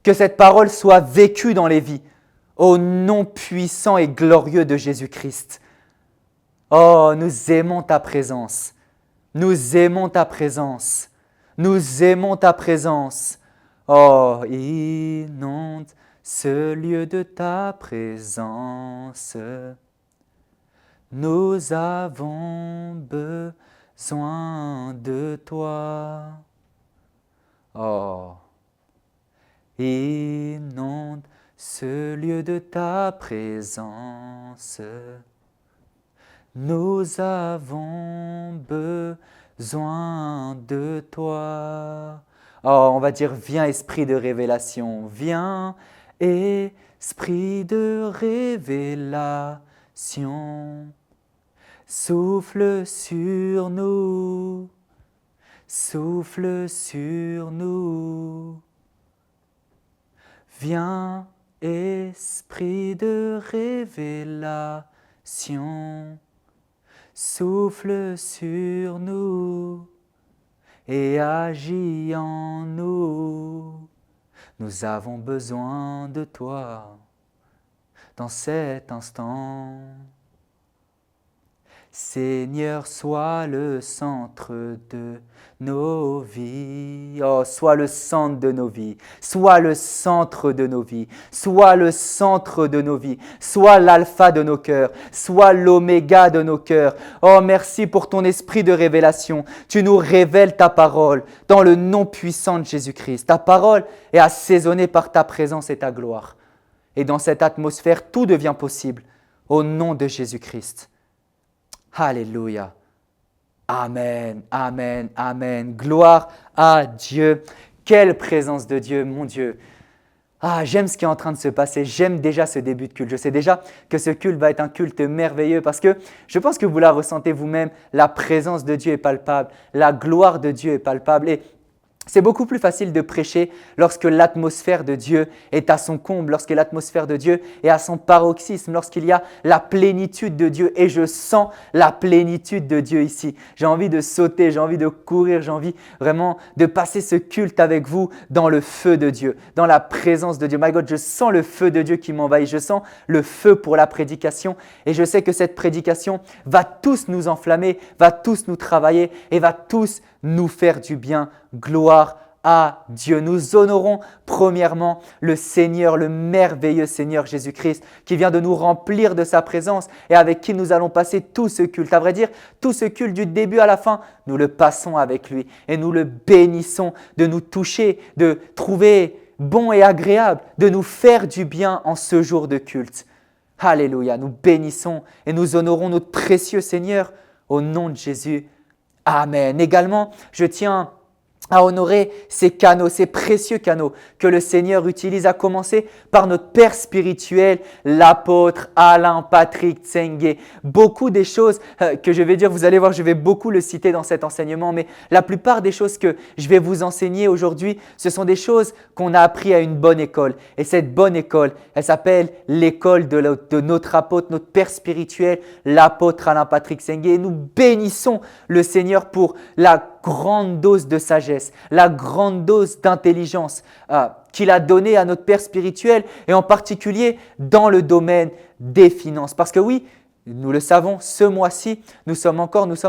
que cette parole soit vécue dans les vies, au nom puissant et glorieux de Jésus-Christ. Oh, nous aimons ta présence, nous aimons ta présence, nous aimons ta présence. Oh, inonde ce lieu de ta présence. Nous avons besoin de toi. Oh, inonde ce lieu de ta présence. Nous avons besoin de toi. Oh, on va dire, viens esprit de révélation, viens esprit de révélation. Souffle sur nous, souffle sur nous. Viens, esprit de révélation, souffle sur nous et agis en nous. Nous avons besoin de toi dans cet instant. Seigneur, sois le centre de nos vies. Oh, sois le centre de nos vies. Sois le centre de nos vies. Sois le centre de nos vies. Sois l'alpha de nos cœurs. Sois l'oméga de nos cœurs. Oh, merci pour ton esprit de révélation. Tu nous révèles ta parole dans le nom puissant de Jésus-Christ. Ta parole est assaisonnée par ta présence et ta gloire. Et dans cette atmosphère, tout devient possible au nom de Jésus-Christ. Alléluia. Amen, amen, amen. Gloire à Dieu. Quelle présence de Dieu, mon Dieu. Ah, j'aime ce qui est en train de se passer. J'aime déjà ce début de culte. Je sais déjà que ce culte va être un culte merveilleux parce que je pense que vous la ressentez vous-même. La présence de Dieu est palpable. La gloire de Dieu est palpable. Et c'est beaucoup plus facile de prêcher lorsque l'atmosphère de Dieu est à son comble, lorsque l'atmosphère de Dieu est à son paroxysme, lorsqu'il y a la plénitude de Dieu. Et je sens la plénitude de Dieu ici. J'ai envie de sauter, j'ai envie de courir, j'ai envie vraiment de passer ce culte avec vous dans le feu de Dieu, dans la présence de Dieu. My God, je sens le feu de Dieu qui m'envahit, je sens le feu pour la prédication et je sais que cette prédication va tous nous enflammer, va tous nous travailler et va tous nous faire du bien. Gloire à Dieu. Nous honorons premièrement le Seigneur, le merveilleux Seigneur Jésus-Christ qui vient de nous remplir de sa présence et avec qui nous allons passer tout ce culte. À vrai dire, tout ce culte du début à la fin, nous le passons avec lui et nous le bénissons de nous toucher, de trouver bon et agréable, de nous faire du bien en ce jour de culte. Alléluia, nous bénissons et nous honorons notre précieux Seigneur au nom de Jésus. Amen. Également, je tiens à honorer ces canaux, ces précieux canaux que le Seigneur utilise, à commencer par notre Père spirituel, l'apôtre Alain Patrick Tsengue. Beaucoup des choses que je vais dire, vous allez voir, je vais beaucoup le citer dans cet enseignement, mais la plupart des choses que je vais vous enseigner aujourd'hui, ce sont des choses qu'on a appris à une bonne école. Et cette bonne école, elle s'appelle l'école de notre apôtre, notre Père spirituel, l'apôtre Alain Patrick Tsengue. Et nous bénissons le Seigneur pour la grande dose de sagesse, la grande dose d'intelligence qu'il a donnée à notre Père spirituel et en particulier dans le domaine des finances. Parce que oui, nous le savons, ce mois-ci, nous sommes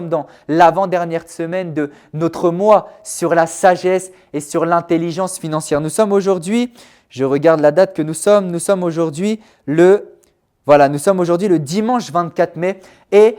dans l'avant-dernière semaine de notre mois sur la sagesse et sur l'intelligence financière. Nous sommes aujourd'hui, je regarde la date que nous sommes aujourd'hui le dimanche 24 mai et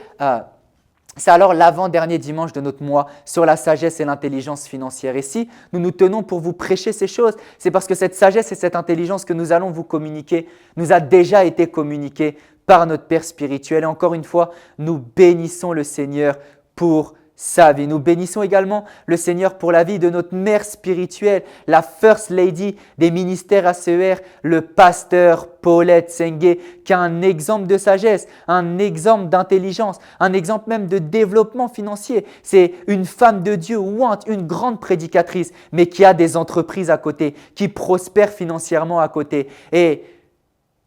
c'est alors l'avant-dernier dimanche de notre mois sur la sagesse et l'intelligence financière. Et si nous nous tenons pour vous prêcher ces choses, c'est parce que cette sagesse et cette intelligence que nous allons vous communiquer nous a déjà été communiquée par notre Père spirituel. Et encore une fois, nous bénissons le Seigneur pour sa vie. Nous bénissons également le Seigneur pour la vie de notre mère spirituelle, la First Lady des ministères ACER, le pasteur Paulette Tsengue, qui a un exemple de sagesse, un exemple d'intelligence, un exemple même de développement financier. C'est une femme de Dieu ouante, une grande prédicatrice, mais qui a des entreprises à côté, qui prospère financièrement à côté. Et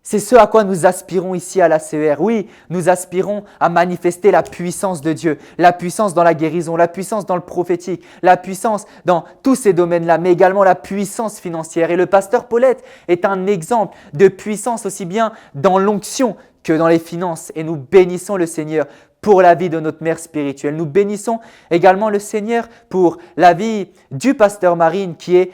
c'est ce à quoi nous aspirons ici à l'ACER. Oui, nous aspirons à manifester la puissance de Dieu, la puissance dans la guérison, la puissance dans le prophétique, la puissance dans tous ces domaines-là, mais également la puissance financière. Et le pasteur Paulette est un exemple de puissance aussi bien dans l'onction que dans les finances. Et nous bénissons le Seigneur pour la vie de notre mère spirituelle. Nous bénissons également le Seigneur pour la vie du pasteur Marine qui est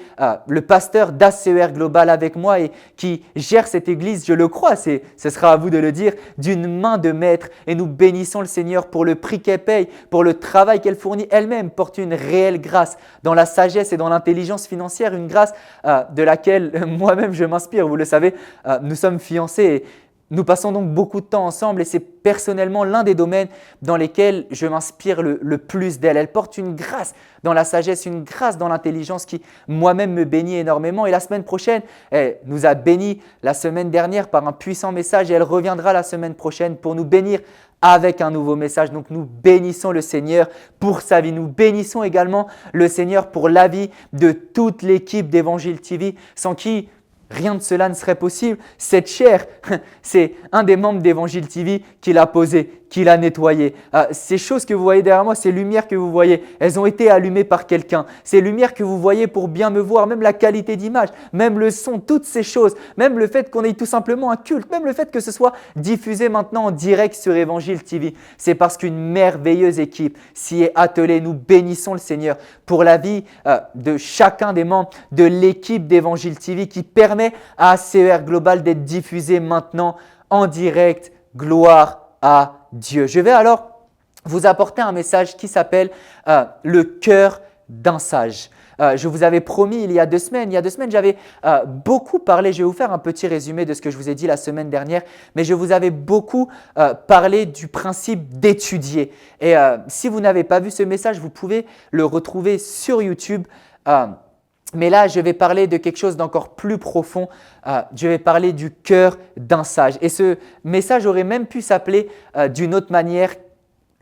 le pasteur d'ACER Global avec moi et qui gère cette église, je le crois, ce sera à vous de le dire, d'une main de maître. Et nous bénissons le Seigneur pour le prix qu'elle paye, pour le travail qu'elle fournit. Elle-même porte une réelle grâce dans la sagesse et dans l'intelligence financière, une grâce de laquelle moi-même je m'inspire. Vous le savez, nous sommes fiancés et nous passons donc beaucoup de temps ensemble et c'est personnellement l'un des domaines dans lesquels je m'inspire le plus d'elle. Elle porte une grâce dans la sagesse, une grâce dans l'intelligence qui moi-même me bénit énormément. Et la semaine prochaine, elle nous a bénis la semaine dernière par un puissant message et elle reviendra la semaine prochaine pour nous bénir avec un nouveau message. Donc nous bénissons le Seigneur pour sa vie. Nous bénissons également le Seigneur pour la vie de toute l'équipe d'Évangile TV sans qui rien de cela ne serait possible. Cette chair, c'est un des membres d'Évangile TV qui l'a posée, qui l'a nettoyée. Ces choses que vous voyez derrière moi, ces lumières que vous voyez, elles ont été allumées par quelqu'un. Ces lumières que vous voyez pour bien me voir, même la qualité d'image, même le son, toutes ces choses, même le fait qu'on ait tout simplement un culte, même le fait que ce soit diffusé maintenant en direct sur Évangile TV, c'est parce qu'une merveilleuse équipe s'y est attelée. Nous bénissons le Seigneur pour la vie de chacun des membres de l'équipe d'Évangile TV qui permet à ACER Global d'être diffusé maintenant en direct. Gloire à Dieu. Je vais alors vous apporter un message qui s'appelle le cœur d'un sage. Je vous avais promis il y a 2 semaines, j'avais beaucoup parlé, je vais vous faire un petit résumé de ce que je vous ai dit la semaine dernière, mais je vous avais beaucoup parlé du principe d'étudier. Et si vous n'avez pas vu ce message, vous pouvez le retrouver sur YouTube. Mais là, je vais parler de quelque chose d'encore plus profond. Je vais parler du cœur d'un sage. Et ce message aurait même pu s'appeler d'une autre manière.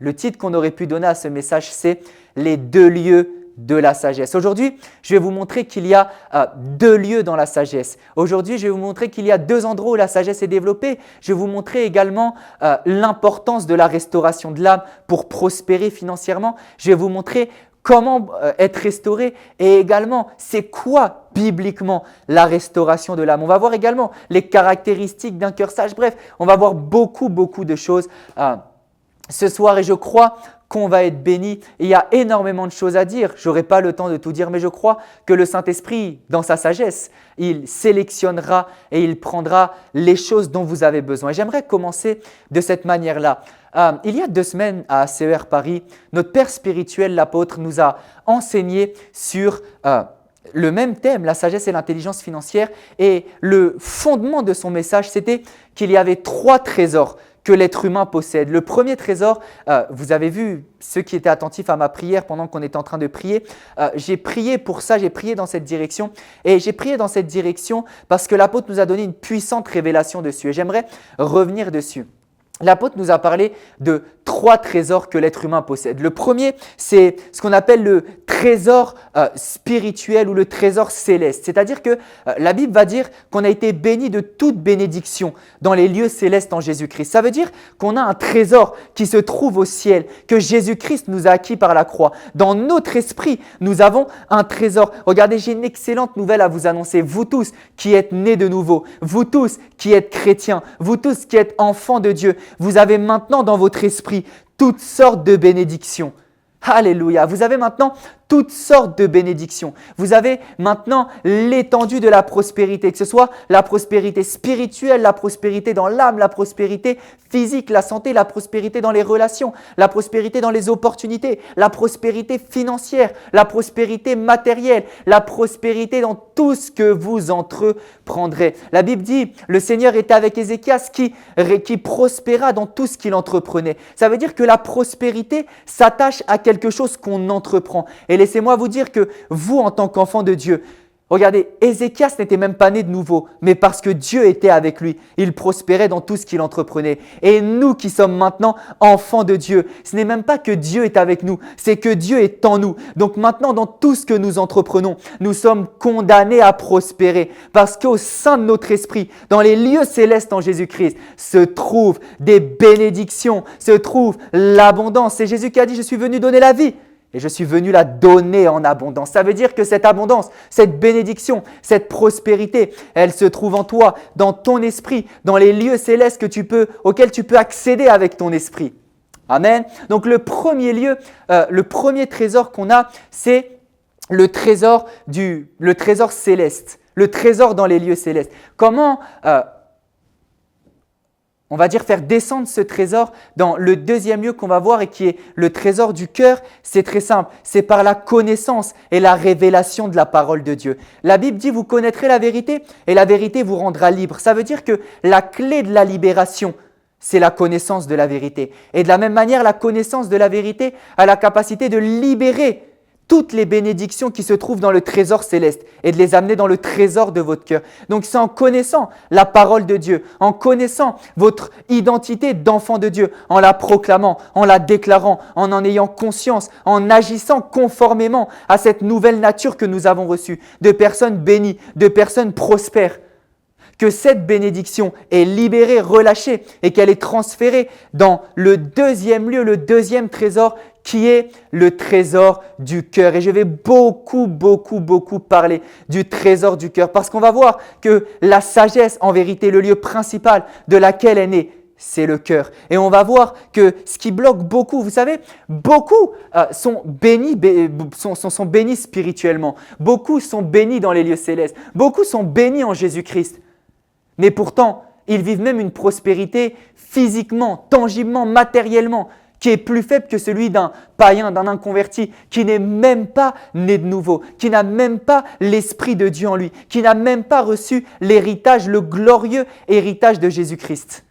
Le titre qu'on aurait pu donner à ce message, c'est « Les 2 lieux de la sagesse ». Aujourd'hui, je vais vous montrer qu'il y a 2 lieux dans la sagesse. Aujourd'hui, je vais vous montrer qu'il y a 2 endroits où la sagesse est développée. Je vais vous montrer également l'importance de la restauration de l'âme pour prospérer financièrement. Je vais vous montrer comment être restauré et également c'est quoi bibliquement la restauration de l'âme. On va voir également les caractéristiques d'un cœur sage. Bref, on va voir beaucoup de choses ce soir et je crois qu'on va être béni. Il y a énormément de choses à dire. Je n'aurai pas le temps de tout dire, mais je crois que le Saint-Esprit, dans sa sagesse, il sélectionnera et il prendra les choses dont vous avez besoin. Et j'aimerais commencer de cette manière-là. Il y a 2 semaines à CER Paris, notre Père spirituel, l'apôtre, nous a enseigné sur le même thème, la sagesse et l'intelligence financière. Et le fondement de son message, c'était qu'il y avait 3 trésors que l'être humain possède. Le premier trésor, vous avez vu, ceux qui étaient attentifs à ma prière pendant qu'on était en train de prier, j'ai prié pour ça, j'ai prié dans cette direction. Et j'ai prié dans cette direction parce que l'apôtre nous a donné une puissante révélation dessus. Et j'aimerais revenir dessus. L'apôtre nous a parlé de 3 trésors que l'être humain possède. Le premier, c'est ce qu'on appelle le trésor spirituel ou le trésor céleste. C'est-à-dire que la Bible va dire qu'on a été béni de toute bénédiction dans les lieux célestes en Jésus-Christ. Ça veut dire qu'on a un trésor qui se trouve au ciel, que Jésus-Christ nous a acquis par la croix. Dans notre esprit, nous avons un trésor. Regardez, j'ai une excellente nouvelle à vous annoncer. Vous tous qui êtes nés de nouveau, vous tous qui êtes chrétiens, vous tous qui êtes enfants de Dieu, vous avez maintenant dans votre esprit toutes sortes de bénédictions. Alléluia. Vous avez maintenant toutes sortes de bénédictions. Vous avez maintenant l'étendue de la prospérité, que ce soit la prospérité spirituelle, la prospérité dans l'âme, la prospérité physique, la santé, la prospérité dans les relations, la prospérité dans les opportunités, la prospérité financière, la prospérité matérielle, la prospérité dans tout ce que vous entreprendrez. La Bible dit, le Seigneur était avec Ézéchias qui prospéra dans tout ce qu'il entreprenait. Ça veut dire que la prospérité s'attache à quelque chose qu'on entreprend. Et laissez-moi vous dire que vous, en tant qu'enfant de Dieu, regardez, Ézéchias n'était même pas né de nouveau, mais parce que Dieu était avec lui, il prospérait dans tout ce qu'il entreprenait. Et nous qui sommes maintenant enfants de Dieu, ce n'est même pas que Dieu est avec nous, c'est que Dieu est en nous. Donc maintenant, dans tout ce que nous entreprenons, nous sommes condamnés à prospérer parce qu'au sein de notre esprit, dans les lieux célestes en Jésus-Christ, se trouvent des bénédictions, se trouve l'abondance. C'est Jésus qui a dit « Je suis venu donner la vie ». Et je suis venu la donner en abondance. Ça veut dire que cette abondance, cette bénédiction, cette prospérité, elle se trouve en toi, dans ton esprit, dans les lieux célestes auxquels tu peux accéder avec ton esprit. Amen. Donc le premier lieu, le premier trésor qu'on a, c'est le trésor céleste, le trésor dans les lieux célestes. Comment on va dire faire descendre ce trésor dans le deuxième lieu qu'on va voir et qui est le trésor du cœur? C'est très simple, c'est par la connaissance et la révélation de la parole de Dieu. La Bible dit, vous connaîtrez la vérité et la vérité vous rendra libre. Ça veut dire que la clé de la libération, c'est la connaissance de la vérité. Et de la même manière, la connaissance de la vérité a la capacité de libérer toutes les bénédictions qui se trouvent dans le trésor céleste et de les amener dans le trésor de votre cœur. Donc c'est en connaissant la parole de Dieu, en connaissant votre identité d'enfant de Dieu, en la proclamant, en la déclarant, en ayant conscience, en agissant conformément à cette nouvelle nature que nous avons reçue, de personnes bénies, de personnes prospères, que cette bénédiction est libérée, relâchée et qu'elle est transférée dans le deuxième lieu, le deuxième trésor qui est le trésor du cœur. Et je vais beaucoup parler du trésor du cœur parce qu'on va voir que la sagesse, en vérité, le lieu principal de laquelle est née, c'est le cœur. Et on va voir que ce qui bloque beaucoup, vous savez, beaucoup sont bénis spirituellement. Beaucoup sont bénis dans les lieux célestes. Beaucoup sont bénis en Jésus-Christ. Mais pourtant, ils vivent même une prospérité physiquement, tangiblement, matériellement, qui est plus faible que celui d'un païen, d'un inconverti, qui n'est même pas né de nouveau, qui n'a même pas l'Esprit de Dieu en lui, qui n'a même pas reçu l'héritage, le glorieux héritage de Jésus-Christ.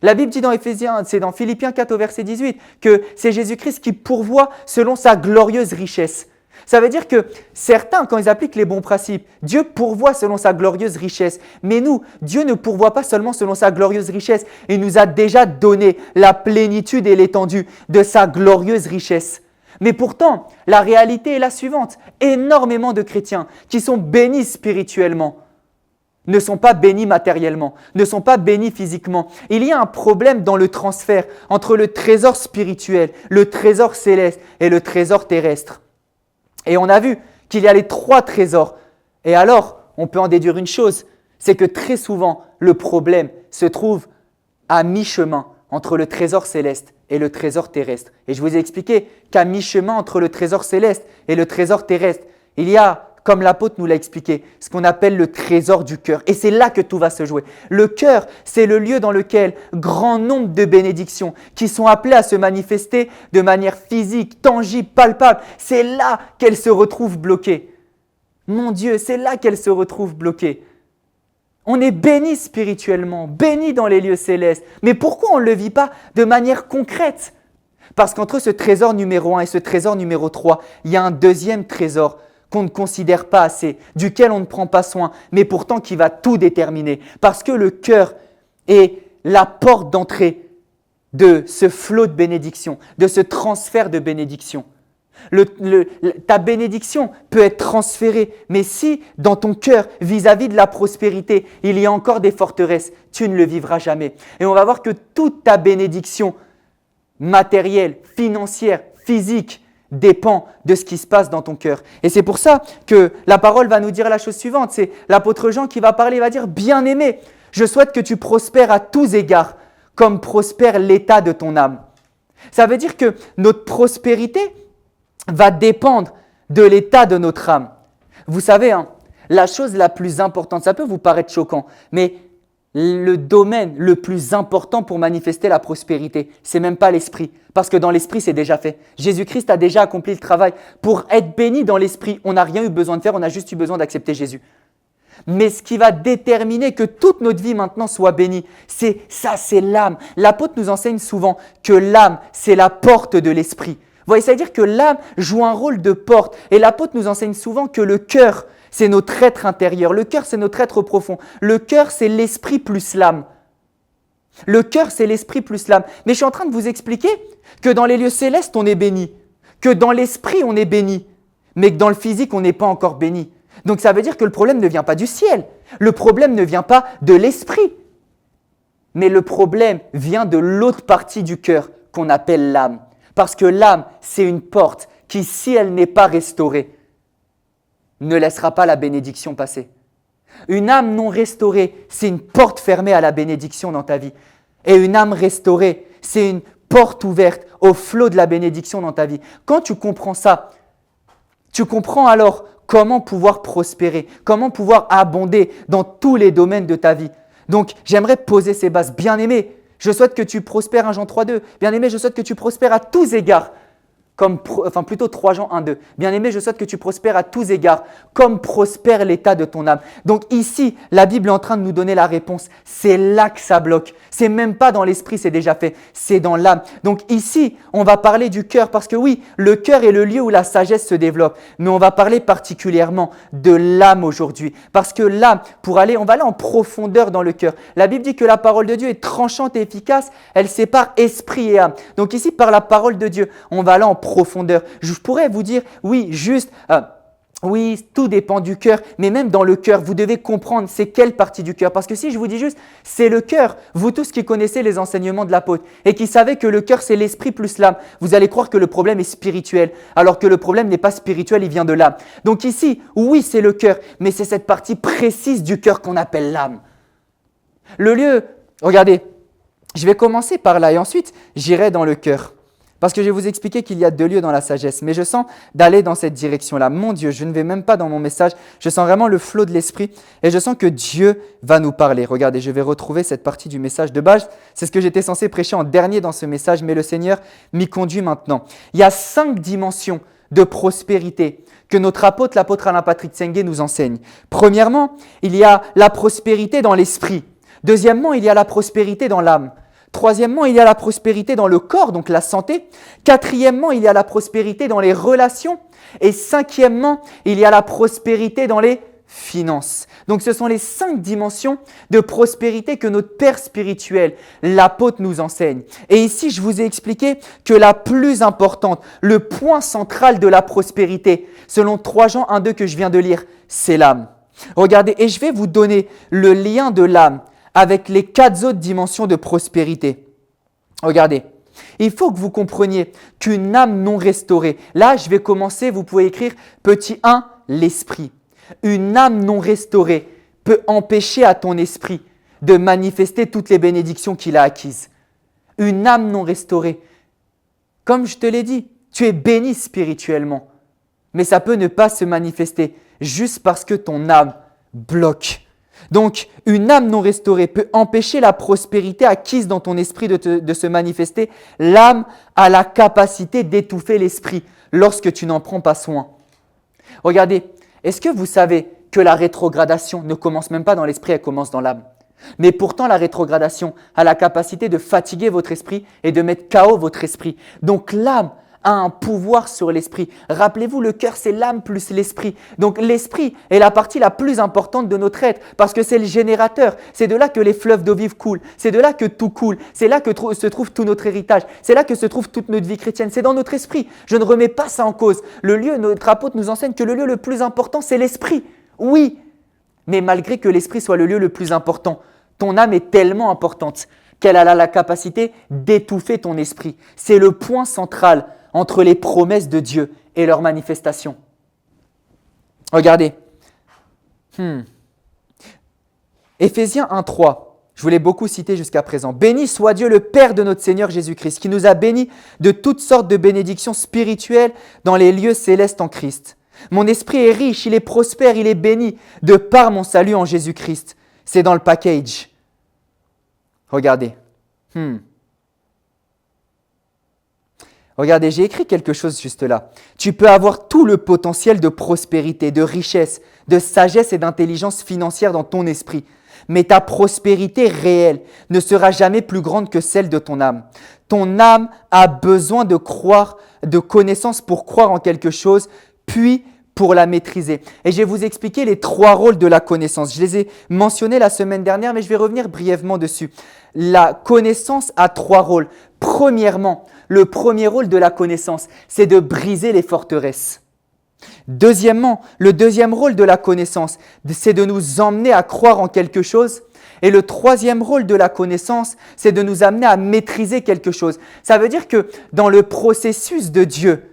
La Bible dit dans Éphésiens, c'est dans Philippiens 4 au verset 18, que c'est Jésus-Christ qui pourvoit selon sa glorieuse richesse. Ça veut dire que certains, quand ils appliquent les bons principes, Dieu pourvoit selon sa glorieuse richesse. Mais nous, Dieu ne pourvoit pas seulement selon sa glorieuse richesse. Il nous a déjà donné la plénitude et l'étendue de sa glorieuse richesse. Mais pourtant, la réalité est la suivante. Énormément de chrétiens qui sont bénis spirituellement ne sont pas bénis matériellement, ne sont pas bénis physiquement. Il y a un problème dans le transfert entre le trésor spirituel, le trésor céleste et le trésor terrestre. Et on a vu qu'il y a les 3 trésors. Et alors, on peut en déduire une chose, c'est que très souvent, le problème se trouve à mi-chemin entre le trésor céleste et le trésor terrestre. Et je vous ai expliqué qu'à mi-chemin entre le trésor céleste et le trésor terrestre, il y a, comme l'apôtre nous l'a expliqué, ce qu'on appelle le trésor du cœur. Et c'est là que tout va se jouer. Le cœur, c'est le lieu dans lequel grand nombre de bénédictions qui sont appelées à se manifester de manière physique, tangible, palpable, c'est là qu'elles se retrouvent bloquées. Mon Dieu, c'est là qu'elles se retrouvent bloquées. On est béni spirituellement, béni dans les lieux célestes. Mais pourquoi on ne le vit pas de manière concrète? Parce qu'entre ce trésor numéro 1 et ce trésor numéro 3, il y a un deuxième trésor qu'on ne considère pas assez, duquel on ne prend pas soin, mais pourtant qui va tout déterminer. Parce que le cœur est la porte d'entrée de ce flot de bénédiction, de ce transfert de bénédiction. Ta bénédiction peut être transférée, mais si dans ton cœur, vis-à-vis de la prospérité, il y a encore des forteresses, tu ne le vivras jamais. Et on va voir que toute ta bénédiction matérielle, financière, physique, dépend de ce qui se passe dans ton cœur. Et c'est pour ça que la parole va nous dire la chose suivante, c'est l'apôtre Jean qui va parler, il va dire « Bien-aimé, je souhaite que tu prospères à tous égards, comme prospère l'état de ton âme. » Ça veut dire que notre prospérité va dépendre de l'état de notre âme. Vous savez, la chose la plus importante, ça peut vous paraître choquant, mais le domaine le plus important pour manifester la prospérité, c'est même pas l'esprit, parce que dans l'esprit, c'est déjà fait. Jésus-Christ a déjà accompli le travail. Pour être béni dans l'esprit, on n'a rien eu besoin de faire, on a juste eu besoin d'accepter Jésus. Mais ce qui va déterminer que toute notre vie maintenant soit bénie, c'est l'âme. L'apôtre nous enseigne souvent que l'âme, c'est la porte de l'esprit. Vous voyez, c'est-à-dire que l'âme joue un rôle de porte. Et l'apôtre nous enseigne souvent que le cœur, c'est notre être intérieur. Le cœur, c'est notre être profond. Le cœur, c'est l'esprit plus l'âme. Le cœur, c'est l'esprit plus l'âme. Mais je suis en train de vous expliquer que dans les lieux célestes, on est béni. Que dans l'esprit, on est béni. Mais que dans le physique, on n'est pas encore béni. Donc ça veut dire que le problème ne vient pas du ciel. Le problème ne vient pas de l'esprit. Mais le problème vient de l'autre partie du cœur qu'on appelle l'âme. Parce que l'âme, c'est une porte qui, si elle n'est pas restaurée, ne laissera pas la bénédiction passer. Une âme non restaurée, c'est une porte fermée à la bénédiction dans ta vie. Et une âme restaurée, c'est une porte ouverte au flot de la bénédiction dans ta vie. Quand tu comprends ça, tu comprends alors comment pouvoir prospérer, comment pouvoir abonder dans tous les domaines de ta vie. Donc, j'aimerais poser ces bases. Bien-aimé, je souhaite que tu prospères, 1 Jean 3,2. Bien-aimé, je souhaite que tu prospères à tous égards. Plutôt 3 Jean 1,2. Bien-aimé, je souhaite que tu prospères à tous égards, comme prospère l'état de ton âme. Donc ici, la Bible est en train de nous donner la réponse. C'est là que ça bloque. C'est même pas dans l'esprit, c'est déjà fait. C'est dans l'âme. Donc ici, on va parler du cœur parce que oui, le cœur est le lieu où la sagesse se développe. Mais on va parler particulièrement de l'âme aujourd'hui. Parce que l'âme, on va aller en profondeur dans le cœur. La Bible dit que la parole de Dieu est tranchante et efficace. Elle sépare esprit et âme. Donc ici, par la parole de Dieu, on va aller en profondeur. Je pourrais vous dire, oui, oui, tout dépend du cœur, mais même dans le cœur, vous devez comprendre c'est quelle partie du cœur. Parce que si je vous dis juste, c'est le cœur, vous tous qui connaissez les enseignements de l'apôtre et qui savez que le cœur c'est l'esprit plus l'âme, vous allez croire que le problème est spirituel, alors que le problème n'est pas spirituel, il vient de l'âme. Donc ici, oui, c'est le cœur, mais c'est cette partie précise du cœur qu'on appelle l'âme. Le lieu, regardez, je vais commencer par là et ensuite j'irai dans le cœur. Parce que je vais vous expliquer qu'il y a 2 lieux dans la sagesse. Mais je sens d'aller dans cette direction-là. Mon Dieu, je ne vais même pas dans mon message. Je sens vraiment le flot de l'esprit. Et je sens que Dieu va nous parler. Regardez, je vais retrouver cette partie du message de base. C'est ce que j'étais censé prêcher en dernier dans ce message. Mais le Seigneur m'y conduit maintenant. Il y a 5 dimensions de prospérité que notre apôtre, l'apôtre Alain Patrick Tsenge, nous enseigne. Premièrement, il y a la prospérité dans l'esprit. Deuxièmement, il y a la prospérité dans l'âme. Troisièmement, il y a la prospérité dans le corps, donc la santé. Quatrièmement, il y a la prospérité dans les relations. Et cinquièmement, il y a la prospérité dans les finances. Donc ce sont les 5 dimensions de prospérité que notre Père spirituel, l'apôtre, nous enseigne. Et ici, je vous ai expliqué que la plus importante, le point central de la prospérité, selon 3 Jean 1,2 que je viens de lire, c'est l'âme. Regardez, et je vais vous donner le lien de l'âme avec les 4 autres dimensions de prospérité. Regardez, il faut que vous compreniez qu'une âme non restaurée, là je vais commencer, vous pouvez écrire petit 1, l'esprit. Une âme non restaurée peut empêcher à ton esprit de manifester toutes les bénédictions qu'il a acquises. Une âme non restaurée, comme je te l'ai dit, tu es béni spirituellement, mais ça peut ne pas se manifester juste parce que ton âme bloque. Donc, une âme non restaurée peut empêcher la prospérité acquise dans ton esprit de se manifester. L'âme a la capacité d'étouffer l'esprit lorsque tu n'en prends pas soin. Regardez, est-ce que vous savez que la rétrogradation ne commence même pas dans l'esprit, elle commence dans l'âme? Mais pourtant, la rétrogradation a la capacité de fatiguer votre esprit et de mettre KO votre esprit. Donc, l'âme a un pouvoir sur l'esprit. Rappelez-vous, le cœur, c'est l'âme plus l'esprit. Donc l'esprit est la partie la plus importante de notre être parce que c'est le générateur. C'est de là que les fleuves d'eau vive coulent. C'est de là que tout coule. C'est là que se trouve tout notre héritage. C'est là que se trouve toute notre vie chrétienne. C'est dans notre esprit. Je ne remets pas ça en cause. Notre apôtre nous enseigne que le lieu le plus important, c'est l'esprit. Oui, mais malgré que l'esprit soit le lieu le plus important, ton âme est tellement importante qu'elle a la capacité d'étouffer ton esprit. C'est le point central entre les promesses de Dieu et leur manifestation. Regardez. Éphésiens 1,3. Je vous l'ai beaucoup cité jusqu'à présent. Béni soit Dieu le Père de notre Seigneur Jésus-Christ, qui nous a bénis de toutes sortes de bénédictions spirituelles dans les lieux célestes en Christ. Mon esprit est riche, il est prospère, il est béni de par mon salut en Jésus-Christ. C'est dans le package. Regardez. Regardez, j'ai écrit quelque chose juste là. Tu peux avoir tout le potentiel de prospérité, de richesse, de sagesse et d'intelligence financière dans ton esprit. Mais ta prospérité réelle ne sera jamais plus grande que celle de ton âme. Ton âme a besoin de croire, de connaissances pour croire en quelque chose, puis pour la maîtriser. Et je vais vous expliquer les 3 rôles de la connaissance. Je les ai mentionnés la semaine dernière, mais je vais revenir brièvement dessus. La connaissance a 3 rôles. Premièrement, le premier rôle de la connaissance, c'est de briser les forteresses. Deuxièmement, le deuxième rôle de la connaissance, c'est de nous emmener à croire en quelque chose. Et le troisième rôle de la connaissance, c'est de nous amener à maîtriser quelque chose. Ça veut dire que dans le processus de Dieu,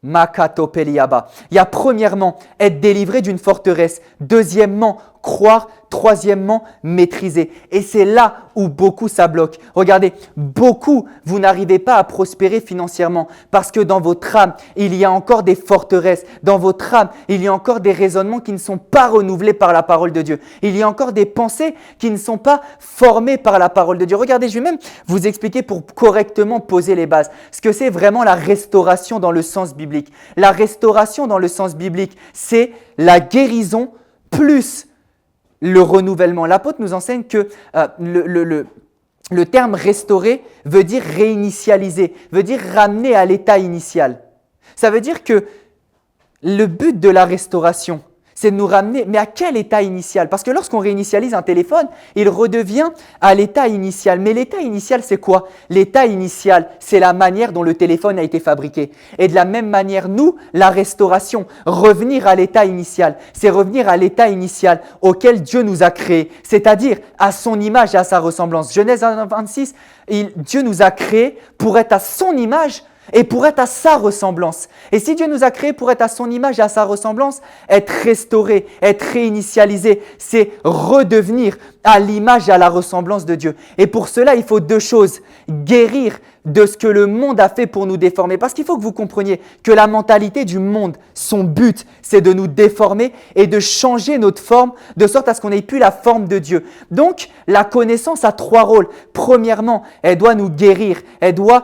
Makato Peliaba, il y a premièrement être délivré d'une forteresse, deuxièmement croire, troisièmement maîtriser. Et c'est là où beaucoup ça bloque. Regardez, beaucoup, vous n'arrivez pas à prospérer financièrement parce que dans votre âme, il y a encore des forteresses. Dans votre âme, il y a encore des raisonnements qui ne sont pas renouvelés par la parole de Dieu. Il y a encore des pensées qui ne sont pas formées par la parole de Dieu. Regardez, je vais même vous expliquer pour correctement poser les bases. Ce que c'est vraiment la restauration dans le sens biblique. La restauration dans le sens biblique, c'est la guérison plus le renouvellement. L'apôtre nous enseigne que le terme restaurer veut dire réinitialiser, veut dire ramener à l'état initial. Ça veut dire que le but de la restauration, c'est de nous ramener, mais à quel état initial? Parce que lorsqu'on réinitialise un téléphone, il redevient à l'état initial. Mais l'état initial, c'est quoi? L'état initial, c'est la manière dont le téléphone a été fabriqué. Et de la même manière, nous, la restauration, revenir à l'état initial, c'est revenir à l'état initial auquel Dieu nous a créés, c'est-à-dire à son image et à sa ressemblance. Genèse 1,26, Dieu nous a créés pour être à son image et pour être à sa ressemblance. Et si Dieu nous a créés pour être à son image et à sa ressemblance, être restauré, être réinitialisé, c'est redevenir à l'image et à la ressemblance de Dieu. Et pour cela, il faut 2 choses. Guérir de ce que le monde a fait pour nous déformer. Parce qu'il faut que vous compreniez que la mentalité du monde, son but, c'est de nous déformer et de changer notre forme de sorte à ce qu'on n'ait plus la forme de Dieu. Donc, la connaissance a 3 rôles. Premièrement, elle doit nous guérir, elle doit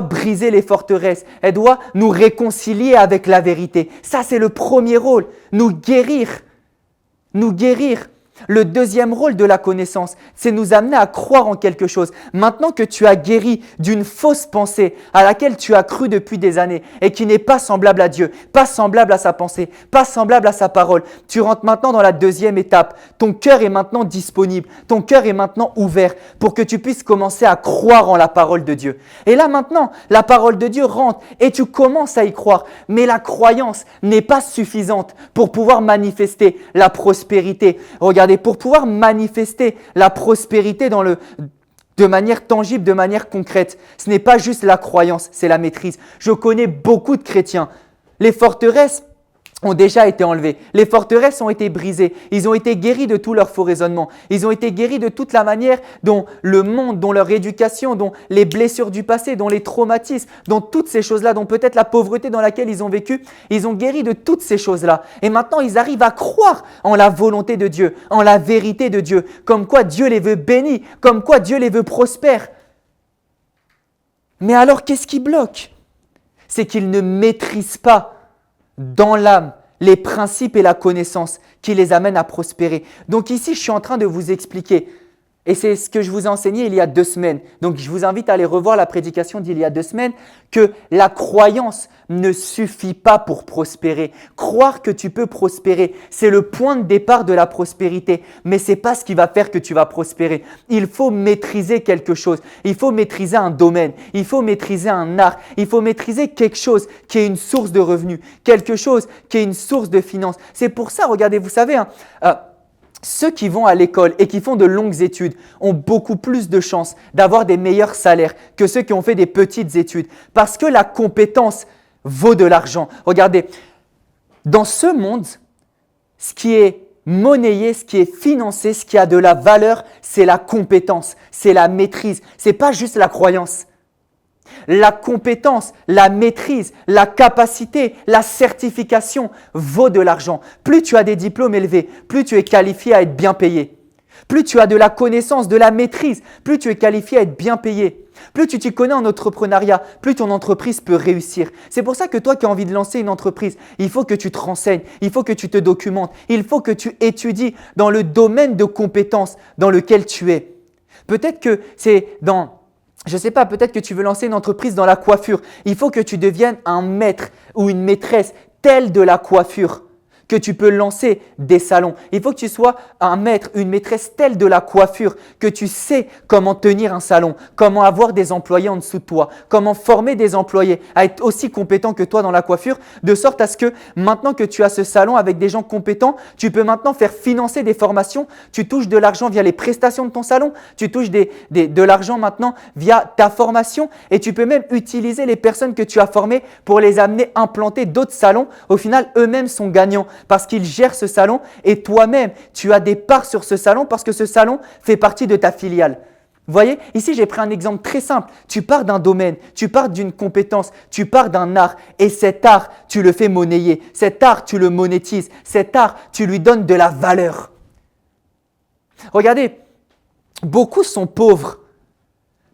briser les forteresses, elle doit nous réconcilier avec la vérité. Ça, c'est le premier rôle, nous guérir. Nous guérir. Le deuxième rôle de la connaissance, c'est nous amener à croire en quelque chose. Maintenant que tu as guéri d'une fausse pensée à laquelle tu as cru depuis des années et qui n'est pas semblable à Dieu, pas semblable à sa pensée, pas semblable à sa parole, tu rentres maintenant dans la deuxième étape. Ton cœur est maintenant disponible, ton cœur est maintenant ouvert pour que tu puisses commencer à croire en la parole de Dieu. Et là maintenant, la parole de Dieu rentre et tu commences à y croire. Mais la croyance n'est pas suffisante pour pouvoir manifester la prospérité. Regardez, pour pouvoir manifester la prospérité de manière tangible, de manière concrète, ce n'est pas juste la croyance, c'est la maîtrise. Je connais beaucoup de chrétiens. Les forteresses ont déjà été enlevés. Les forteresses ont été brisées. Ils ont été guéris de tout leur faux raisonnement. Ils ont été guéris de toute la manière dont le monde, dont leur éducation, dont les blessures du passé, dont les traumatismes, dont toutes ces choses-là, dont peut-être la pauvreté dans laquelle ils ont vécu. Ils ont guéri de toutes ces choses-là. Et maintenant, ils arrivent à croire en la volonté de Dieu, en la vérité de Dieu, comme quoi Dieu les veut bénis, comme quoi Dieu les veut prospères. Mais alors, qu'est-ce qui bloque? C'est qu'ils ne maîtrisent pas dans l'âme les principes et la connaissance qui les amènent à prospérer. Donc ici, je suis en train de vous expliquer, et c'est ce que je vous ai enseigné il y a 2 semaines. Donc je vous invite à aller revoir la prédication d'il y a 2 semaines, que la croyance ne suffit pas pour prospérer. Croire que tu peux prospérer, c'est le point de départ de la prospérité, mais ce n'est pas ce qui va faire que tu vas prospérer. Il faut maîtriser quelque chose, il faut maîtriser un domaine, il faut maîtriser un art, il faut maîtriser quelque chose qui est une source de revenus, quelque chose qui est une source de finances. C'est pour ça, regardez, vous savez, ceux qui vont à l'école et qui font de longues études ont beaucoup plus de chances d'avoir des meilleurs salaires que ceux qui ont fait des petites études parce que la compétence vaut de l'argent. Regardez, dans ce monde, ce qui est monnayé, ce qui est financé, ce qui a de la valeur, c'est la compétence, c'est la maîtrise, ce n'est pas juste la croyance. La compétence, la maîtrise, la capacité, la certification vaut de l'argent. Plus tu as des diplômes élevés, plus tu es qualifié à être bien payé. Plus tu as de la connaissance, de la maîtrise, plus tu es qualifié à être bien payé. Plus tu t'y connais en entrepreneuriat, plus ton entreprise peut réussir. C'est pour ça que toi qui as envie de lancer une entreprise, il faut que tu te renseignes, il faut que tu te documentes, il faut que tu étudies dans le domaine de compétences dans lequel tu es. Peut-être que c'est je ne sais pas, peut-être que tu veux lancer une entreprise dans la coiffure. Il faut que tu deviennes un maître ou une maîtresse telle de la coiffure que tu peux lancer des salons. Il faut que tu sois un maître, une maîtresse telle de la coiffure que tu sais comment tenir un salon, comment avoir des employés en dessous de toi, comment former des employés à être aussi compétents que toi dans la coiffure, de sorte à ce que maintenant que tu as ce salon avec des gens compétents, tu peux maintenant faire financer des formations, tu touches de l'argent via les prestations de ton salon, tu touches de l'argent maintenant via ta formation et tu peux même utiliser les personnes que tu as formées pour les amener implanter d'autres salons. Au final, eux-mêmes sont gagnants parce qu'ils gèrent ce salon et toi-même, tu as des parts sur ce salon parce que ce salon fait partie de ta filiale. Vous voyez, ici j'ai pris un exemple très simple. Tu pars d'un domaine, tu pars d'une compétence, tu pars d'un art et cet art, tu le fais monnayer. Cet art, tu le monétises. Cet art, tu lui donnes de la valeur. Regardez, beaucoup sont pauvres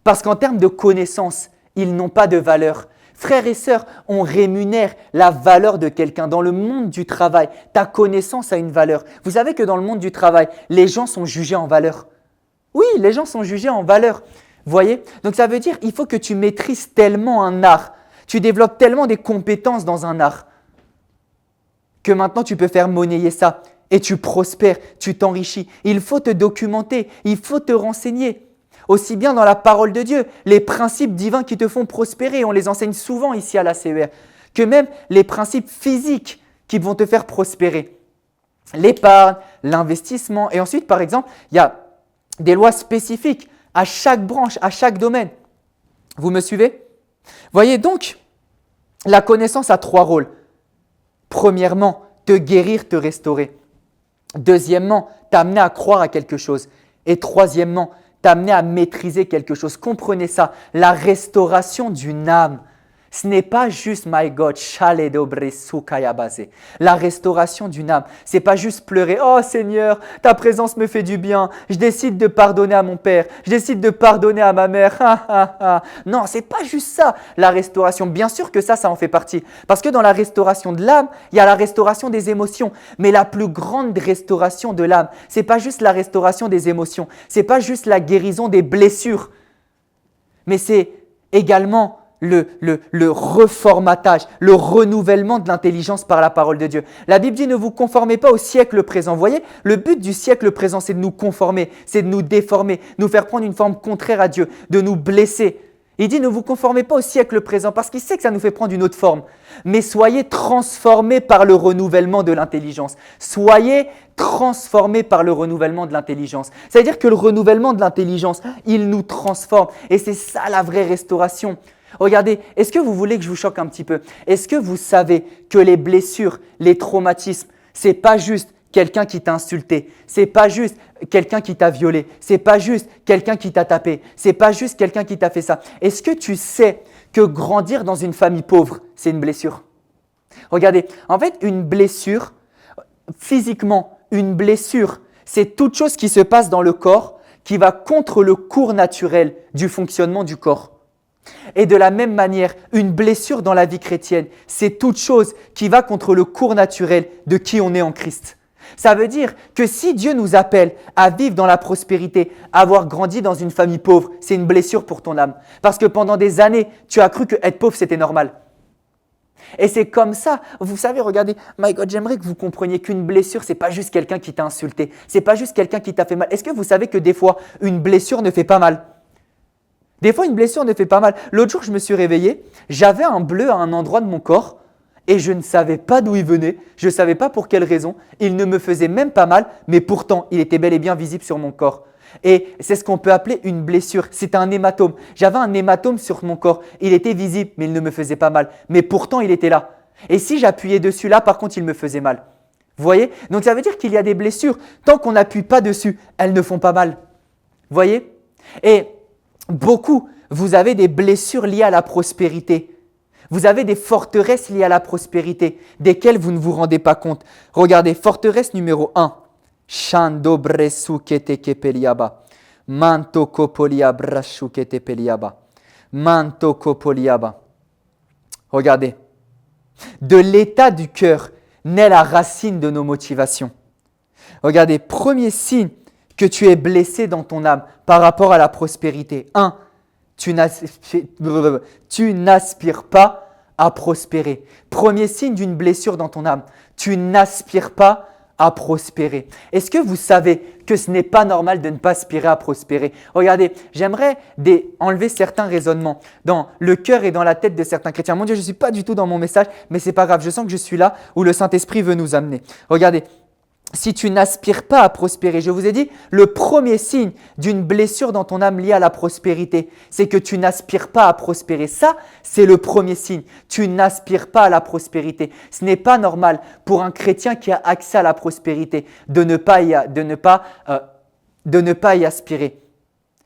parce qu'en termes de connaissances, ils n'ont pas de valeur. Frères et sœurs, on rémunère la valeur de quelqu'un. Dans le monde du travail, ta connaissance a une valeur. Vous savez que dans le monde du travail, les gens sont jugés en valeur. Oui, les gens sont jugés en valeur. Vous voyez? Donc ça veut dire qu'il faut que tu maîtrises tellement un art, tu développes tellement des compétences dans un art que maintenant tu peux faire monnayer ça et tu prospères, tu t'enrichis. Il faut te documenter, il faut te renseigner. Aussi bien dans la parole de Dieu, les principes divins qui te font prospérer, on les enseigne souvent ici à la CER, que même les principes physiques qui vont te faire prospérer. L'épargne, l'investissement et ensuite par exemple, il y a des lois spécifiques à chaque branche, à chaque domaine. Vous me suivez? Voyez donc, la connaissance a 3 rôles. Premièrement, te guérir, te restaurer. Deuxièmement, t'amener à croire à quelque chose. Et troisièmement, t'amener à maîtriser quelque chose. Comprenez ça, la restauration d'une âme. Ce n'est pas juste, my God, la restauration d'une âme. Ce n'est pas juste pleurer, oh Seigneur, ta présence me fait du bien. Je décide de pardonner à mon père. Je décide de pardonner à ma mère. Non, ce n'est pas juste ça, la restauration. Bien sûr que ça en fait partie. Parce que dans la restauration de l'âme, il y a la restauration des émotions. Mais la plus grande restauration de l'âme, ce n'est pas juste la restauration des émotions. Ce n'est pas juste la guérison des blessures. Mais c'est également le reformatage, le renouvellement de l'intelligence par la parole de Dieu. La Bible dit ne vous conformez pas au siècle présent. Vous voyez, le but du siècle présent, c'est de nous conformer, c'est de nous déformer, nous faire prendre une forme contraire à Dieu, de nous blesser. Il dit ne vous conformez pas au siècle présent parce qu'il sait que ça nous fait prendre une autre forme. Mais soyez transformés par le renouvellement de l'intelligence. Soyez transformés par le renouvellement de l'intelligence. C'est-à-dire que le renouvellement de l'intelligence, il nous transforme. Et c'est ça la vraie restauration. Regardez, est-ce que vous voulez que je vous choque un petit peu? Est-ce que vous savez que les blessures, les traumatismes, ce n'est pas juste quelqu'un qui t'a insulté, ce n'est pas juste quelqu'un qui t'a violé, ce n'est pas juste quelqu'un qui t'a tapé, ce n'est pas juste quelqu'un qui t'a fait ça. Est-ce que tu sais que grandir dans une famille pauvre, c'est une blessure? Regardez, en fait, une blessure, physiquement, une blessure, c'est toute chose qui se passe dans le corps qui va contre le cours naturel du fonctionnement du corps. Et de la même manière, une blessure dans la vie chrétienne, c'est toute chose qui va contre le cours naturel de qui on est en Christ. Ça veut dire que si Dieu nous appelle à vivre dans la prospérité, à avoir grandi dans une famille pauvre, c'est une blessure pour ton âme. Parce que pendant des années, tu as cru que être pauvre, c'était normal. Et c'est comme ça, vous savez, regardez, my God, j'aimerais que vous compreniez qu'une blessure, c'est pas juste quelqu'un qui t'a insulté, c'est pas juste quelqu'un qui t'a fait mal. Est-ce que vous savez que des fois, une blessure ne fait pas mal? Des fois, une blessure ne fait pas mal. L'autre jour, je me suis réveillé, j'avais un bleu à un endroit de mon corps et je ne savais pas d'où il venait, je ne savais pas pour quelle raison. Il ne me faisait même pas mal, mais pourtant, il était bel et bien visible sur mon corps. Et c'est ce qu'on peut appeler une blessure. C'est un hématome. J'avais un hématome sur mon corps. Il était visible, mais il ne me faisait pas mal. Mais pourtant, il était là. Et si j'appuyais dessus là, par contre, il me faisait mal. Vous voyez? Donc, ça veut dire qu'il y a des blessures. Tant qu'on n'appuie pas dessus, elles ne font pas mal. Vous voyez? Et beaucoup, vous avez des blessures liées à la prospérité. Vous avez des forteresses liées à la prospérité, desquelles vous ne vous rendez pas compte. Regardez, forteresse numéro 1. Shando bresu kete kepeliaba. Manto kopolia brashu kete peliaba. Manto kopoliaba. Regardez. De l'état du cœur naît la racine de nos motivations. Regardez, premier signe que tu es blessé dans ton âme par rapport à la prospérité. 1. Tu n'aspires pas à prospérer. Premier signe d'une blessure dans ton âme. Tu n'aspires pas à prospérer. Est-ce que vous savez que ce n'est pas normal de ne pas aspirer à prospérer? Regardez, j'aimerais enlever certains raisonnements dans le cœur et dans la tête de certains chrétiens. Mon Dieu, je ne suis pas du tout dans mon message, mais ce n'est pas grave. Je sens que je suis là où le Saint-Esprit veut nous amener. Regardez. Si tu n'aspires pas à prospérer, je vous ai dit, le premier signe d'une blessure dans ton âme liée à la prospérité, c'est que tu n'aspires pas à prospérer. Ça, c'est le premier signe. Tu n'aspires pas à la prospérité. Ce n'est pas normal pour un chrétien qui a accès à la prospérité de ne pas y aspirer.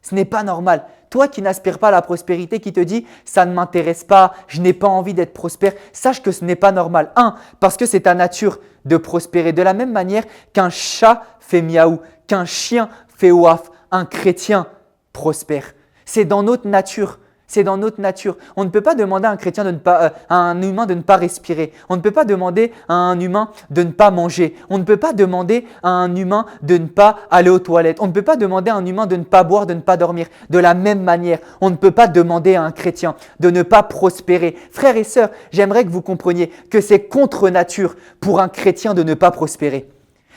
Ce n'est pas normal. Toi qui n'aspires pas à la prospérité, qui te dit « ça ne m'intéresse pas, je n'ai pas envie d'être prospère », sache que ce n'est pas normal. 1. Parce que c'est ta nature de prospérer. De la même manière qu'un chat fait miaou, qu'un chien fait ouaf, un chrétien prospère. C'est dans notre nature. C'est dans notre nature. On ne peut pas demander à un chrétien à un humain de ne pas respirer. On ne peut pas demander à un humain de ne pas manger. On ne peut pas demander à un humain de ne pas aller aux toilettes. On ne peut pas demander à un humain de ne pas boire, de ne pas dormir. De la même manière, on ne peut pas demander à un chrétien de ne pas prospérer. Frères et sœurs, j'aimerais que vous compreniez que c'est contre nature pour un chrétien de ne pas prospérer.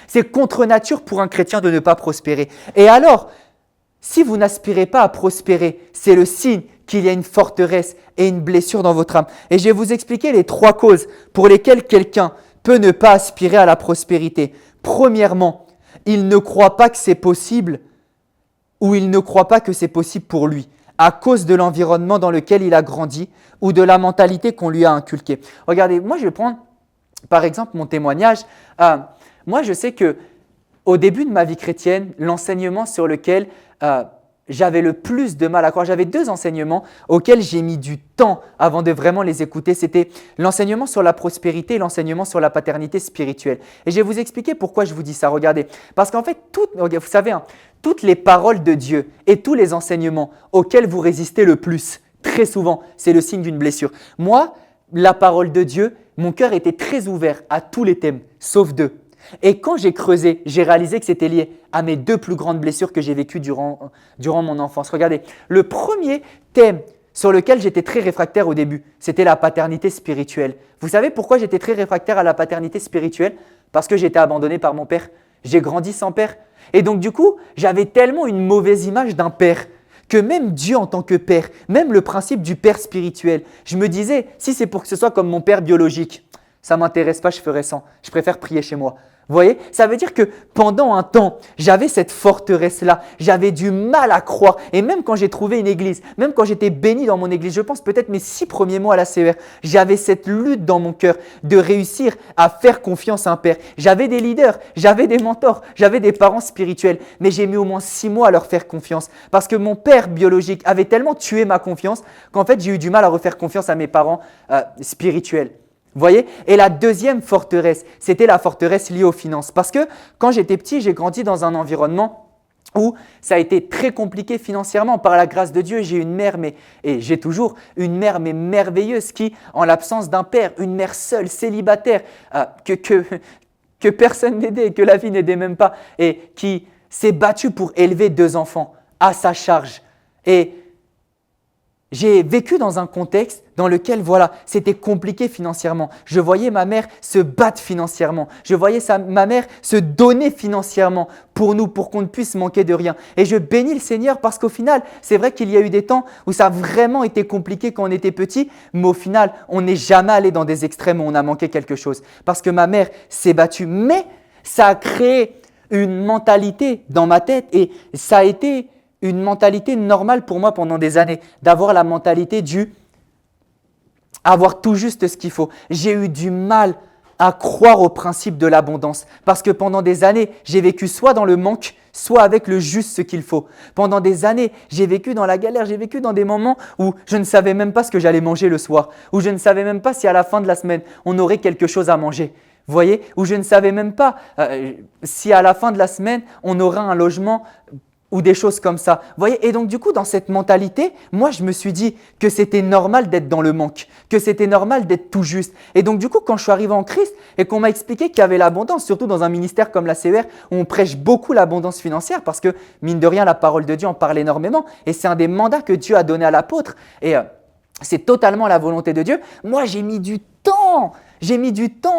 C'est contre nature pour un chrétien de ne pas prospérer. Et alors, si vous n'aspirez pas à prospérer, c'est le signe qu'il y a une forteresse et une blessure dans votre âme. Et je vais vous expliquer les 3 causes pour lesquelles quelqu'un peut ne pas aspirer à la prospérité. Premièrement, il ne croit pas que c'est possible ou il ne croit pas que c'est possible pour lui à cause de l'environnement dans lequel il a grandi ou de la mentalité qu'on lui a inculquée. Regardez, moi je vais prendre par exemple mon témoignage. Moi je sais que au début de ma vie chrétienne, l'enseignement sur lequel j'avais le plus de mal à croire. J'avais 2 enseignements auxquels j'ai mis du temps avant de vraiment les écouter. C'était l'enseignement sur la prospérité et l'enseignement sur la paternité spirituelle. Et je vais vous expliquer pourquoi je vous dis ça. Regardez, parce qu'en fait, vous savez, toutes les paroles de Dieu et tous les enseignements auxquels vous résistez le plus, très souvent, c'est le signe d'une blessure. Moi, la parole de Dieu, mon cœur était très ouvert à tous les thèmes, sauf 2. Et quand j'ai creusé, j'ai réalisé que c'était lié à mes 2 plus grandes blessures que j'ai vécues durant mon enfance. Regardez, le premier thème sur lequel j'étais très réfractaire au début, c'était la paternité spirituelle. Vous savez pourquoi j'étais très réfractaire à la paternité spirituelle? Parce que j'étais abandonné par mon père. J'ai grandi sans père. Et donc du coup, j'avais tellement une mauvaise image d'un père que même Dieu en tant que père, même le principe du père spirituel, je me disais, si c'est pour que ce soit comme mon père biologique, ça ne m'intéresse pas, je ferai sans. Je préfère prier chez moi. Vous voyez, ça veut dire que pendant un temps, j'avais cette forteresse-là, j'avais du mal à croire. Et même quand j'ai trouvé une église, même quand j'étais béni dans mon église, je pense peut-être mes 6 premiers mois à la CER, j'avais cette lutte dans mon cœur de réussir à faire confiance à un père. J'avais des leaders, j'avais des mentors, j'avais des parents spirituels, mais j'ai mis au moins 6 mois à leur faire confiance parce que mon père biologique avait tellement tué ma confiance qu'en fait, j'ai eu du mal à refaire confiance à mes parents spirituels. Vous voyez? Et la deuxième forteresse, c'était la forteresse liée aux finances. Parce que quand j'étais petit, j'ai grandi dans un environnement où ça a été très compliqué financièrement. Par la grâce de Dieu, j'ai une mère, et j'ai toujours une mère mais merveilleuse qui, en l'absence d'un père, une mère seule, célibataire, que personne n'aidait, que la vie n'aidait même pas, et qui s'est battue pour élever 2 enfants à sa charge. Et j'ai vécu dans un contexte dans lequel, voilà, c'était compliqué financièrement. Je voyais ma mère se battre financièrement. Je voyais ma mère se donner financièrement pour nous, pour qu'on ne puisse manquer de rien. Et je bénis le Seigneur parce qu'au final, c'est vrai qu'il y a eu des temps où ça a vraiment été compliqué quand on était petit, mais au final, on n'est jamais allé dans des extrêmes où on a manqué quelque chose. Parce que ma mère s'est battue. Mais ça a créé une mentalité dans ma tête et ça a été une mentalité normale pour moi pendant des années, d'avoir la mentalité du avoir tout juste ce qu'il faut. J'ai eu du mal à croire au principe de l'abondance parce que pendant des années, j'ai vécu soit dans le manque, soit avec le juste ce qu'il faut. Pendant des années, j'ai vécu dans la galère, j'ai vécu dans des moments où je ne savais même pas ce que j'allais manger le soir, où je ne savais même pas si à la fin de la semaine, on aurait quelque chose à manger. Vous voyez, où je ne savais même pas si à la fin de la semaine, on aura un logement ou des choses comme ça. Vous voyez, et donc du coup, dans cette mentalité, moi, je me suis dit que c'était normal d'être dans le manque, que c'était normal d'être tout juste. Et donc du coup, quand je suis arrivé en Christ et qu'on m'a expliqué qu'il y avait l'abondance, surtout dans un ministère comme la CER, où on prêche beaucoup l'abondance financière parce que, mine de rien, la parole de Dieu en parle énormément et c'est un des mandats que Dieu a donné à l'apôtre et c'est totalement la volonté de Dieu. Moi, j'ai mis du temps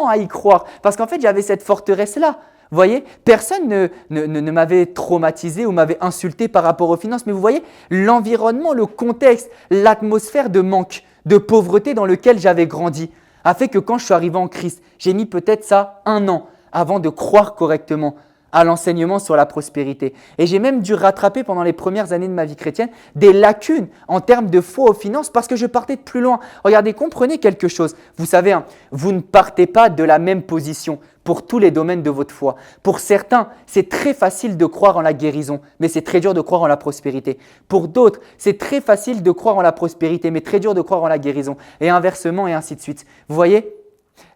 à y croire parce qu'en fait, j'avais cette forteresse-là. Vous voyez, personne ne m'avait traumatisé ou m'avait insulté par rapport aux finances. Mais vous voyez, l'environnement, le contexte, l'atmosphère de manque, de pauvreté dans lequel j'avais grandi a fait que quand je suis arrivé en Christ, j'ai mis peut-être ça 1 an avant de croire correctement à l'enseignement sur la prospérité. Et j'ai même dû rattraper pendant les premières années de ma vie chrétienne des lacunes en termes de foi aux finances parce que je partais de plus loin. Regardez, comprenez quelque chose. Vous savez, vous ne partez pas de la même position pour tous les domaines de votre foi. Pour certains, c'est très facile de croire en la guérison, mais c'est très dur de croire en la prospérité. Pour d'autres, c'est très facile de croire en la prospérité, mais très dur de croire en la guérison. Et inversement, et ainsi de suite. Vous voyez ?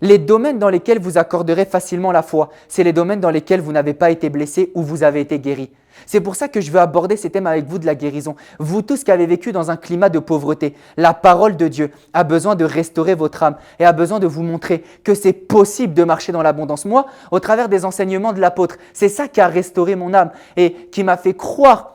Les domaines dans lesquels vous accorderez facilement la foi, c'est les domaines dans lesquels vous n'avez pas été blessé ou vous avez été guéri. C'est pour ça que je veux aborder ces thèmes avec vous de la guérison. Vous tous qui avez vécu dans un climat de pauvreté, la parole de Dieu a besoin de restaurer votre âme et a besoin de vous montrer que c'est possible de marcher dans l'abondance. Moi, au travers des enseignements de l'apôtre, c'est ça qui a restauré mon âme et qui m'a fait croire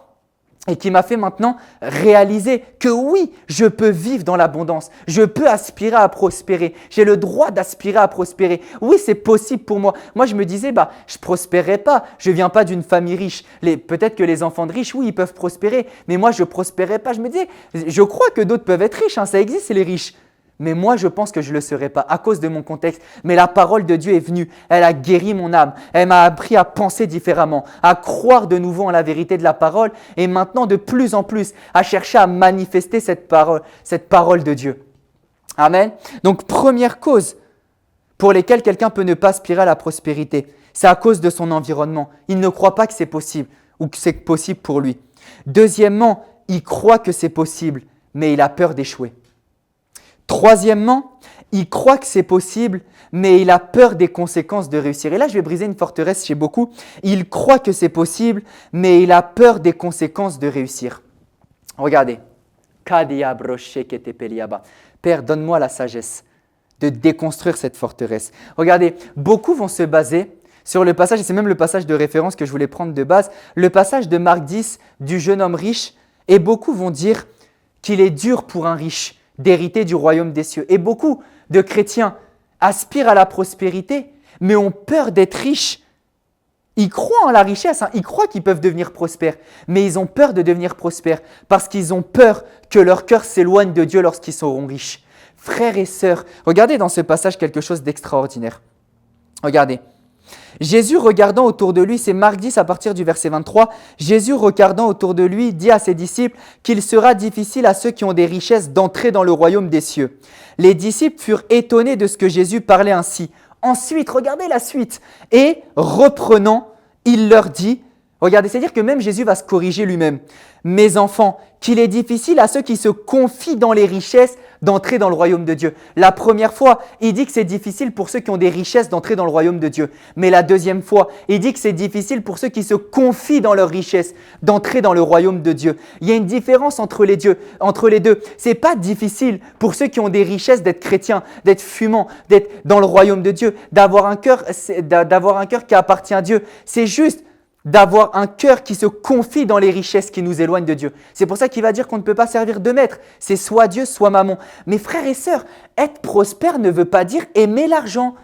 et qui m'a fait maintenant réaliser que oui, je peux vivre dans l'abondance, je peux aspirer à prospérer, j'ai le droit d'aspirer à prospérer. Oui, c'est possible pour moi. Moi, je me disais, je prospérerai pas, je viens pas d'une famille riche. Peut-être que les enfants de riches, oui, ils peuvent prospérer, mais moi, je prospérerai pas. Je me disais, je crois que d'autres peuvent être riches, ça existe, les riches. Mais moi, je pense que je ne le serai pas à cause de mon contexte. Mais la parole de Dieu est venue. Elle a guéri mon âme. Elle m'a appris à penser différemment, à croire de nouveau en la vérité de la parole et maintenant de plus en plus à chercher à manifester cette parole de Dieu. Amen. Donc, première cause pour laquelle quelqu'un peut ne pas aspirer à la prospérité, c'est à cause de son environnement. Il ne croit pas que c'est possible ou que c'est possible pour lui. Deuxièmement, il croit que c'est possible, mais il a peur d'échouer. Troisièmement, il croit que c'est possible, mais il a peur des conséquences de réussir. Et là, je vais briser une forteresse chez beaucoup. Il croit que c'est possible, mais il a peur des conséquences de réussir. Regardez. Père, donne-moi la sagesse de déconstruire cette forteresse. Regardez, beaucoup vont se baser sur le passage, et c'est même le passage de référence que je voulais prendre de base, le passage de Marc 10 du jeune homme riche, et beaucoup vont dire qu'il est dur pour un riche d'hériter du royaume des cieux. Et beaucoup de chrétiens aspirent à la prospérité, mais ont peur d'être riches. Ils croient en la richesse, ils croient qu'ils peuvent devenir prospères, mais ils ont peur de devenir prospères parce qu'ils ont peur que leur cœur s'éloigne de Dieu lorsqu'ils seront riches. Frères et sœurs, regardez dans ce passage quelque chose d'extraordinaire. Regardez. Jésus regardant autour de lui, c'est Marc 10 à partir du verset 23, Jésus regardant autour de lui dit à ses disciples qu'il sera difficile à ceux qui ont des richesses d'entrer dans le royaume des cieux. Les disciples furent étonnés de ce que Jésus parlait ainsi. Ensuite, regardez la suite. Et reprenant, il leur dit, regardez, c'est-à-dire que même Jésus va se corriger lui-même. Mes enfants, qu'il est difficile à ceux qui se confient dans les richesses d'entrer dans le royaume de Dieu. La première fois, il dit que c'est difficile pour ceux qui ont des richesses d'entrer dans le royaume de Dieu. Mais la deuxième fois, il dit que c'est difficile pour ceux qui se confient dans leurs richesses d'entrer dans le royaume de Dieu. Il y a une différence entre les deux. C'est pas difficile pour ceux qui ont des richesses d'être chrétiens, d'être fumants, d'être dans le royaume de Dieu, d'avoir un cœur qui appartient à Dieu. C'est juste d'avoir un cœur qui se confie dans les richesses qui nous éloignent de Dieu. C'est pour ça qu'il va dire qu'on ne peut pas servir deux maîtres. C'est soit Dieu, soit mammon. Mais frères et sœurs, être prospère ne veut pas dire aimer l'argent.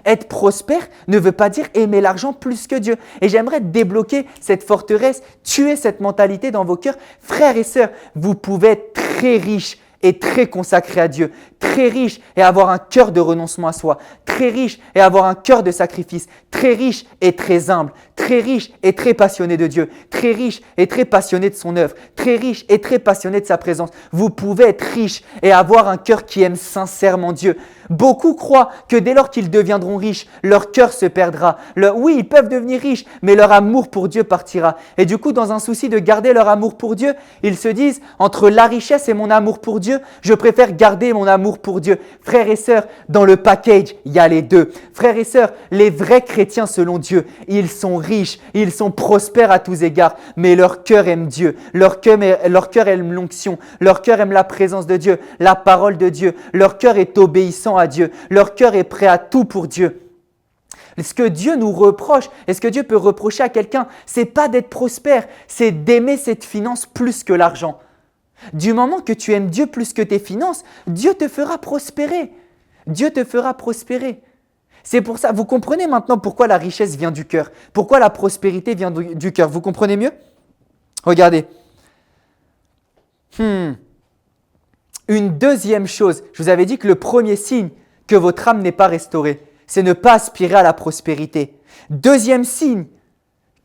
Être prospère ne veut pas dire aimer l'argent plus que Dieu. Et j'aimerais débloquer cette forteresse, tuer cette mentalité dans vos cœurs. Frères et sœurs, vous pouvez être très riches et très consacré à Dieu, très riche et avoir un cœur de renoncement à soi, très riche et avoir un cœur de sacrifice, très riche et très humble, très riche et très passionné de Dieu, très riche et très passionné de son œuvre, très riche et très passionné de sa présence. Vous pouvez être riche et avoir un cœur qui aime sincèrement Dieu. Beaucoup croient que dès lors qu'ils deviendront riches, leur cœur se perdra. Oui, ils peuvent devenir riches, mais leur amour pour Dieu partira. Et du coup, dans un souci de garder leur amour pour Dieu, ils se disent, entre la richesse et mon amour pour Dieu, je préfère garder mon amour pour Dieu. Frères et sœurs, dans le package, il y a les deux. Frères et sœurs, les vrais chrétiens selon Dieu, ils sont riches, ils sont prospères à tous égards, mais leur cœur aime Dieu, leur cœur aime l'onction, leur cœur aime la présence de Dieu, la parole de Dieu, leur cœur est obéissant à Dieu, leur cœur est prêt à tout pour Dieu. Ce que Dieu nous reproche, et ce que Dieu peut reprocher à quelqu'un, c'est pas d'être prospère, c'est d'aimer cette finance plus que l'argent. Du moment que tu aimes Dieu plus que tes finances, Dieu te fera prospérer. Dieu te fera prospérer. C'est pour ça, vous comprenez maintenant pourquoi la richesse vient du cœur, pourquoi la prospérité vient du cœur. Vous comprenez mieux? Regardez. Une deuxième chose, je vous avais dit que le premier signe que votre âme n'est pas restaurée, c'est ne pas aspirer à la prospérité. Deuxième signe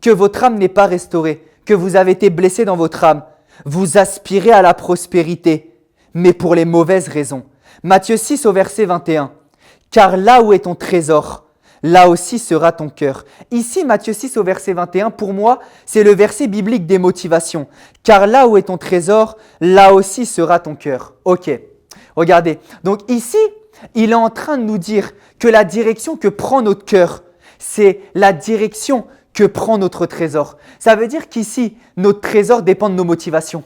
que votre âme n'est pas restaurée, que vous avez été blessé dans votre âme, vous aspirez à la prospérité, mais pour les mauvaises raisons. Matthieu 6 au verset 21. Car là où est ton trésor, là aussi sera ton cœur. Ici, Matthieu 6 au verset 21, pour moi, c'est le verset biblique des motivations. Car là où est ton trésor, là aussi sera ton cœur. Ok, regardez. Donc ici, il est en train de nous dire que la direction que prend notre cœur, c'est la direction que prend notre trésor. Ça veut dire qu'ici, notre trésor dépend de nos motivations.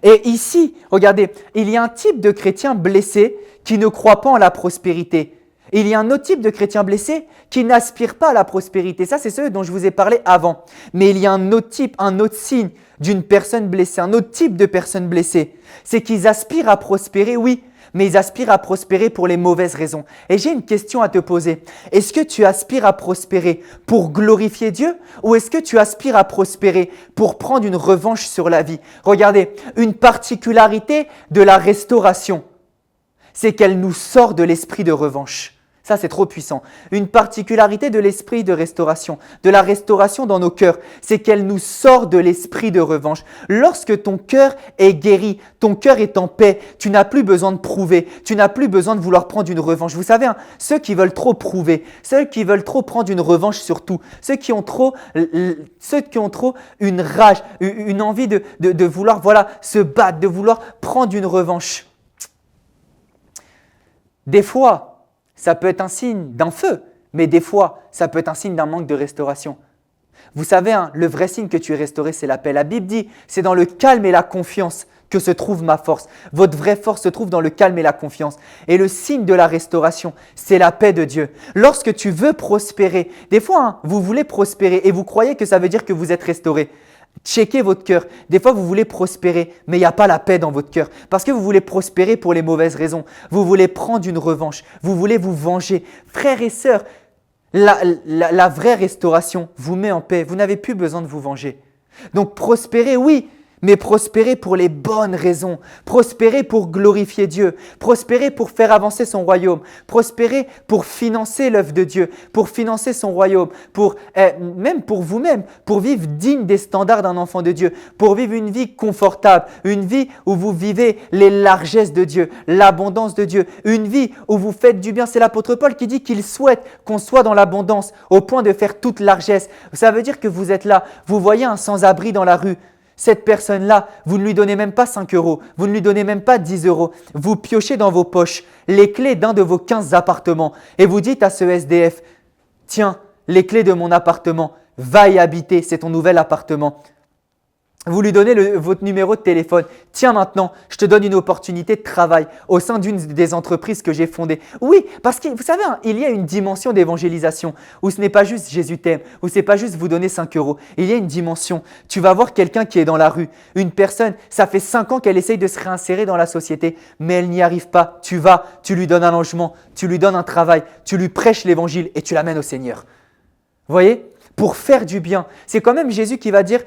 Et ici, regardez, il y a un type de chrétien blessé qui ne croit pas en la prospérité. Et il y a un autre type de chrétien blessé qui n'aspire pas à la prospérité. Ça, c'est ceux dont je vous ai parlé avant. Mais il y a un autre type, un autre signe d'une personne blessée, un autre type de personne blessée. C'est qu'ils aspirent à prospérer, oui, mais ils aspirent à prospérer pour les mauvaises raisons. Et j'ai une question à te poser. Est-ce que tu aspires à prospérer pour glorifier Dieu ou est-ce que tu aspires à prospérer pour prendre une revanche sur la vie? Regardez, une particularité de la restauration, c'est qu'elle nous sort de l'esprit de revanche. Ça, c'est trop puissant. Une particularité de l'esprit de restauration, de la restauration dans nos cœurs, c'est qu'elle nous sort de l'esprit de revanche. Lorsque ton cœur est guéri, ton cœur est en paix, tu n'as plus besoin de prouver, tu n'as plus besoin de vouloir prendre une revanche. Vous savez, ceux qui veulent trop prouver, ceux qui veulent trop prendre une revanche sur tout, ceux qui ont trop une rage, une envie de vouloir se battre, de vouloir prendre une revanche. Des fois, ça peut être un signe d'un feu, mais des fois, ça peut être un signe d'un manque de restauration. Vous savez, le vrai signe que tu es restauré, c'est la paix. La Bible dit, c'est dans le calme et la confiance que se trouve ma force. Votre vraie force se trouve dans le calme et la confiance. Et le signe de la restauration, c'est la paix de Dieu. Lorsque tu veux prospérer, des fois, vous voulez prospérer et vous croyez que ça veut dire que vous êtes restauré. Checkez votre cœur. Des fois, vous voulez prospérer, mais il n'y a pas la paix dans votre cœur. Parce que vous voulez prospérer pour les mauvaises raisons. Vous voulez prendre une revanche. Vous voulez vous venger. Frères et sœurs, la vraie restauration vous met en paix. Vous n'avez plus besoin de vous venger. Donc, prospérer, oui, mais prospérer pour les bonnes raisons, prospérer pour glorifier Dieu, prospérer pour faire avancer son royaume, prospérer pour financer l'œuvre de Dieu, pour financer son royaume, même pour vous-même, pour vivre digne des standards d'un enfant de Dieu, pour vivre une vie confortable, une vie où vous vivez les largesses de Dieu, l'abondance de Dieu, une vie où vous faites du bien. C'est l'apôtre Paul qui dit qu'il souhaite qu'on soit dans l'abondance au point de faire toute largesse. Ça veut dire que vous êtes là, vous voyez un sans-abri dans la rue. Cette personne-là, vous ne lui donnez même pas 5 €, vous ne lui donnez même pas 10 €. Vous piochez dans vos poches les clés d'un de vos 15 appartements et vous dites à ce SDF, « Tiens, les clés de mon appartement, va y habiter, c'est ton nouvel appartement. » Vous lui donnez votre numéro de téléphone. « Tiens maintenant, je te donne une opportunité de travail au sein d'une des entreprises que j'ai fondées. » Oui, parce que vous savez, il y a une dimension d'évangélisation où ce n'est pas juste « Jésus t'aime », où ce n'est pas juste vous donner 5 €. Il y a une dimension. Tu vas voir quelqu'un qui est dans la rue, une personne, ça fait 5 ans qu'elle essaye de se réinsérer dans la société, mais elle n'y arrive pas. Tu vas, tu lui donnes un logement, tu lui donnes un travail, tu lui prêches l'évangile et tu l'amènes au Seigneur. Vous voyez ? Pour faire du bien. C'est quand même Jésus qui va dire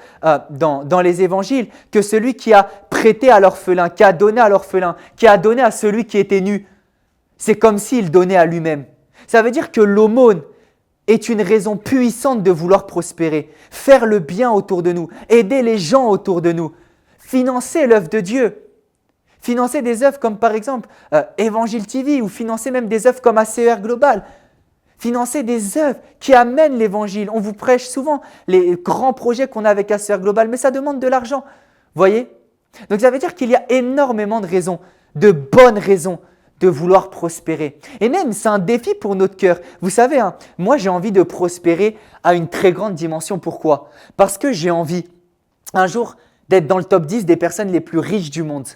dans les évangiles que celui qui a prêté à l'orphelin, qui a donné à l'orphelin, qui a donné à celui qui était nu, c'est comme s'il donnait à lui-même. Ça veut dire que l'aumône est une raison puissante de vouloir prospérer, faire le bien autour de nous, aider les gens autour de nous, financer l'œuvre de Dieu. Financer des œuvres comme par exemple Évangile TV ou financer même des œuvres comme ACER Global. Financer des œuvres qui amènent l'évangile. On vous prêche souvent les grands projets qu'on a avec ACER Global, mais ça demande de l'argent. Voyez ? Donc ça veut dire qu'il y a énormément de raisons, de bonnes raisons de vouloir prospérer. Et même, c'est un défi pour notre cœur. Vous savez, moi j'ai envie de prospérer à une très grande dimension. Pourquoi ? Parce que j'ai envie un jour d'être dans le top 10 des personnes les plus riches du monde.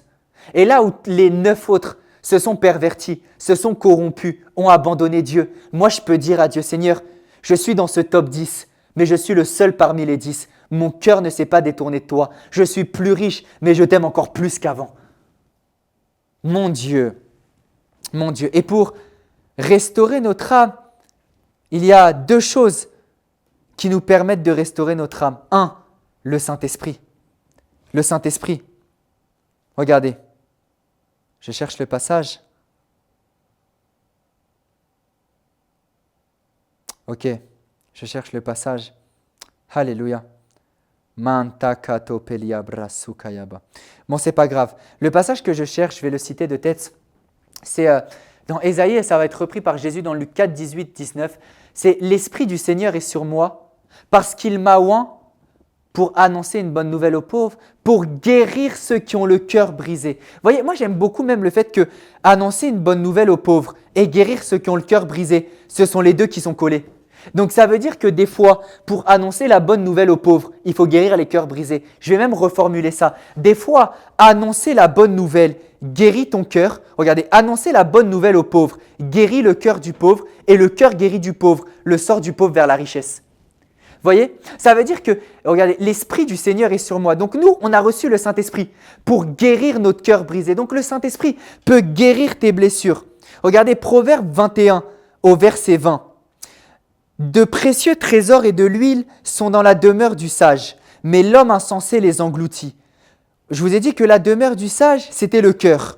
Et là où les 9 autres se sont pervertis, se sont corrompus, ont abandonné Dieu. Moi, je peux dire à Dieu, Seigneur, je suis dans ce top 10, mais je suis le seul parmi les 10. Mon cœur ne s'est pas détourné de toi. Je suis plus riche, mais je t'aime encore plus qu'avant. Mon Dieu, mon Dieu. Et pour restaurer notre âme, il y a 2 choses qui nous permettent de restaurer notre âme. 1, le Saint-Esprit. Le Saint-Esprit. Regardez. Je cherche le passage. Ok, je cherche le passage. Alléluia. Bon, c'est pas grave. Le passage que je cherche, je vais le citer de tête. C'est dans Ésaïe et ça va être repris par Jésus dans Luc 4, 18, 19. C'est « L'Esprit du Seigneur est sur moi parce qu'il m'a oint pour annoncer une bonne nouvelle aux pauvres, pour guérir ceux qui ont le cœur brisé. » Vous voyez, moi j'aime beaucoup même le fait que annoncer une bonne nouvelle aux pauvres et guérir ceux qui ont le cœur brisé, ce sont les 2 qui sont collés. Donc ça veut dire que des fois, pour annoncer la bonne nouvelle aux pauvres, il faut guérir les cœurs brisés. Je vais même reformuler ça. Des fois, annoncer la bonne nouvelle guérit ton cœur. Regardez, annoncer la bonne nouvelle aux pauvres guérit le cœur du pauvre et le cœur guéri du pauvre le sort du pauvre vers la richesse. Voyez, ça veut dire que, regardez, l'Esprit du Seigneur est sur moi. Donc nous, on a reçu le Saint-Esprit pour guérir notre cœur brisé. Donc le Saint-Esprit peut guérir tes blessures. Regardez Proverbe 21 au verset 20. « De précieux trésors et de l'huile sont dans la demeure du sage, mais l'homme insensé les engloutit. » Je vous ai dit que la demeure du sage, c'était le cœur.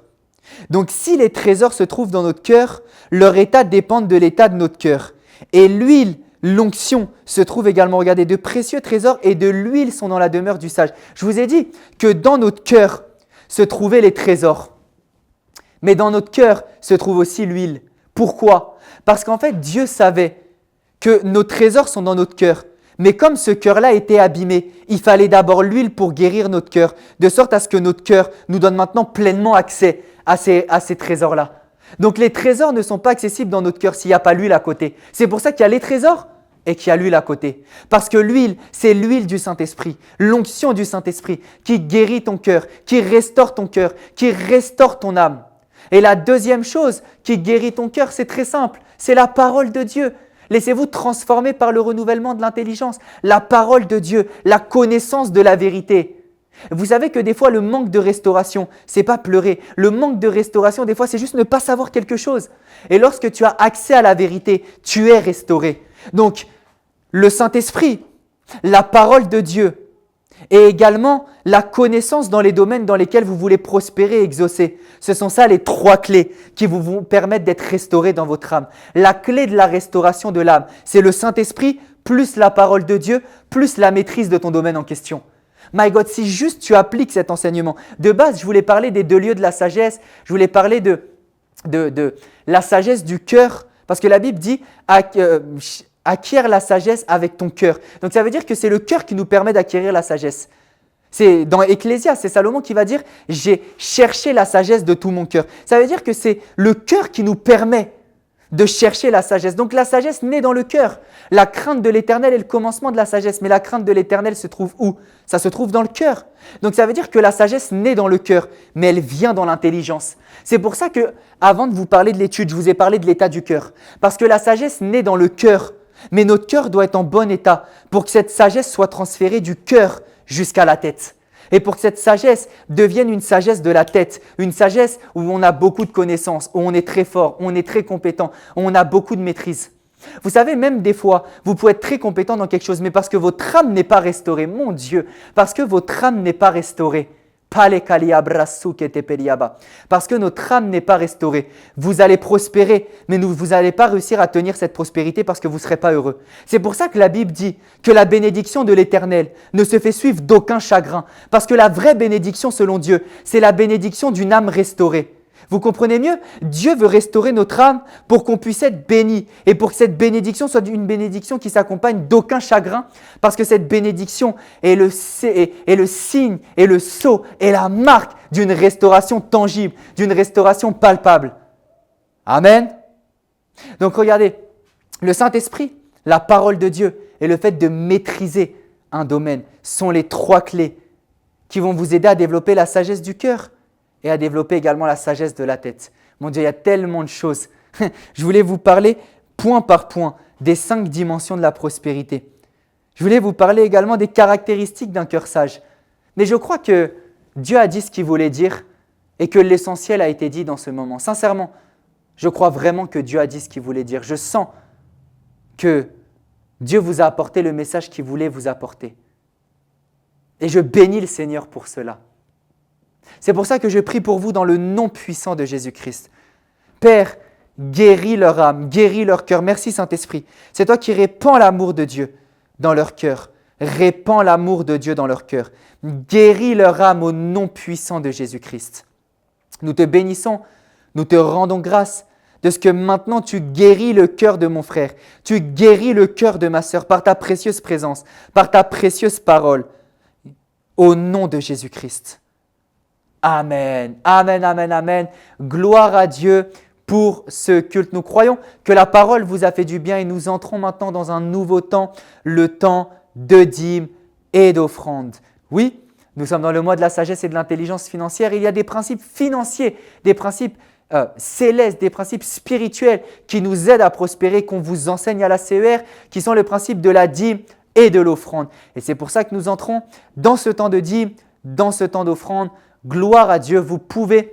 Donc si les trésors se trouvent dans notre cœur, leur état dépend de l'état de notre cœur. Et l'huile, l'onction se trouve également, regardez, de précieux trésors et de l'huile sont dans la demeure du sage. Je vous ai dit que dans notre cœur se trouvaient les trésors. Mais dans notre cœur se trouve aussi l'huile. Pourquoi? Parce qu'en fait, Dieu savait que nos trésors sont dans notre cœur. Mais comme ce cœur-là était abîmé, il fallait d'abord l'huile pour guérir notre cœur, de sorte à ce que notre cœur nous donne maintenant pleinement accès à ces trésors-là. Donc les trésors ne sont pas accessibles dans notre cœur s'il n'y a pas l'huile à côté. C'est pour ça qu'il y a les trésors et qu'il y a l'huile à côté. Parce que l'huile, c'est l'huile du Saint-Esprit, l'onction du Saint-Esprit qui guérit ton cœur, qui restaure ton cœur, qui restaure ton âme. Et la deuxième chose qui guérit ton cœur, c'est très simple, c'est la parole de Dieu. Laissez-vous transformer par le renouvellement de l'intelligence, la parole de Dieu, la connaissance de la vérité. Vous savez que des fois, le manque de restauration, c'est pas pleurer. Le manque de restauration, des fois, c'est juste ne pas savoir quelque chose. Et lorsque tu as accès à la vérité, tu es restauré. Donc, le Saint-Esprit, la parole de Dieu et également la connaissance dans les domaines dans lesquels vous voulez prospérer et exaucer. Ce sont ça les trois clés qui vous permettent d'être restaurés dans votre âme. La clé de la restauration de l'âme, c'est le Saint-Esprit plus la parole de Dieu, plus la maîtrise de ton domaine en question. My God, si juste tu appliques cet enseignement. De base, je voulais parler des 2 lieux de la sagesse. Je voulais parler de la sagesse du cœur. Parce que la Bible dit acquiert la sagesse avec ton cœur. Donc ça veut dire que c'est le cœur qui nous permet d'acquérir la sagesse. C'est dans Ecclésiaste, c'est Salomon qui va dire « J'ai cherché la sagesse de tout mon cœur ». Ça veut dire que c'est le cœur qui nous permet de chercher la sagesse. Donc la sagesse naît dans le cœur. La crainte de l'Éternel est le commencement de la sagesse. Mais la crainte de l'Éternel se trouve où? Ça se trouve dans le cœur. Donc ça veut dire que la sagesse naît dans le cœur, mais elle vient dans l'intelligence. C'est pour ça que, avant de vous parler de l'étude, je vous ai parlé de l'état du cœur. Parce que la sagesse naît dans le cœur. Mais notre cœur doit être en bon état pour que cette sagesse soit transférée du cœur jusqu'à la tête. Et pour que cette sagesse devienne une sagesse de la tête, une sagesse où on a beaucoup de connaissances, où on est très fort, où on est très compétent, où on a beaucoup de maîtrise. Vous savez, même des fois, vous pouvez être très compétent dans quelque chose, mais parce que votre âme n'est pas restaurée, mon Dieu, parce que votre âme n'est pas restaurée, parce que notre âme n'est pas restaurée, vous allez prospérer, mais vous n'allez pas réussir à tenir cette prospérité parce que vous ne serez pas heureux. C'est pour ça que la Bible dit que la bénédiction de l'Éternel ne se fait suivre d'aucun chagrin, parce que la vraie bénédiction selon Dieu, c'est la bénédiction d'une âme restaurée. Vous comprenez mieux? Dieu veut restaurer notre âme pour qu'on puisse être béni et pour que cette bénédiction soit une bénédiction qui s'accompagne d'aucun chagrin parce que cette bénédiction est le signe et le sceau et la marque d'une restauration tangible, d'une restauration palpable. Amen. Donc regardez, le Saint-Esprit, la parole de Dieu et le fait de maîtriser un domaine sont les 3 clés qui vont vous aider à développer la sagesse du cœur et à développer également la sagesse de la tête. Mon Dieu, il y a tellement de choses. Je voulais vous parler point par point des 5 dimensions de la prospérité. Je voulais vous parler également des caractéristiques d'un cœur sage. Mais je crois que Dieu a dit ce qu'il voulait dire et que l'essentiel a été dit dans ce moment. Sincèrement, je crois vraiment que Dieu a dit ce qu'il voulait dire. Je sens que Dieu vous a apporté le message qu'il voulait vous apporter. Et je bénis le Seigneur pour cela. C'est pour ça que je prie pour vous dans le nom puissant de Jésus-Christ. Père, guéris leur âme, guéris leur cœur. Merci Saint-Esprit. C'est toi qui répands l'amour de Dieu dans leur cœur. Répands l'amour de Dieu dans leur cœur. Guéris leur âme au nom puissant de Jésus-Christ. Nous te bénissons, nous te rendons grâce de ce que maintenant tu guéris le cœur de mon frère. Tu guéris le cœur de ma sœur par ta précieuse présence, par ta précieuse parole. Au nom de Jésus-Christ. Amen, amen, amen, amen. Gloire à Dieu pour ce culte. Nous croyons que la parole vous a fait du bien et nous entrons maintenant dans un nouveau temps, le temps de dîmes et d'offrandes. Oui, nous sommes dans le mois de la sagesse et de l'intelligence financière. Il y a des principes financiers, des principes célestes, des principes spirituels qui nous aident à prospérer, qu'on vous enseigne à la CER, qui sont le principe de la dîme et de l'offrande. Et c'est pour ça que nous entrons dans ce temps de dîme, dans ce temps d'offrande. Gloire à Dieu, vous pouvez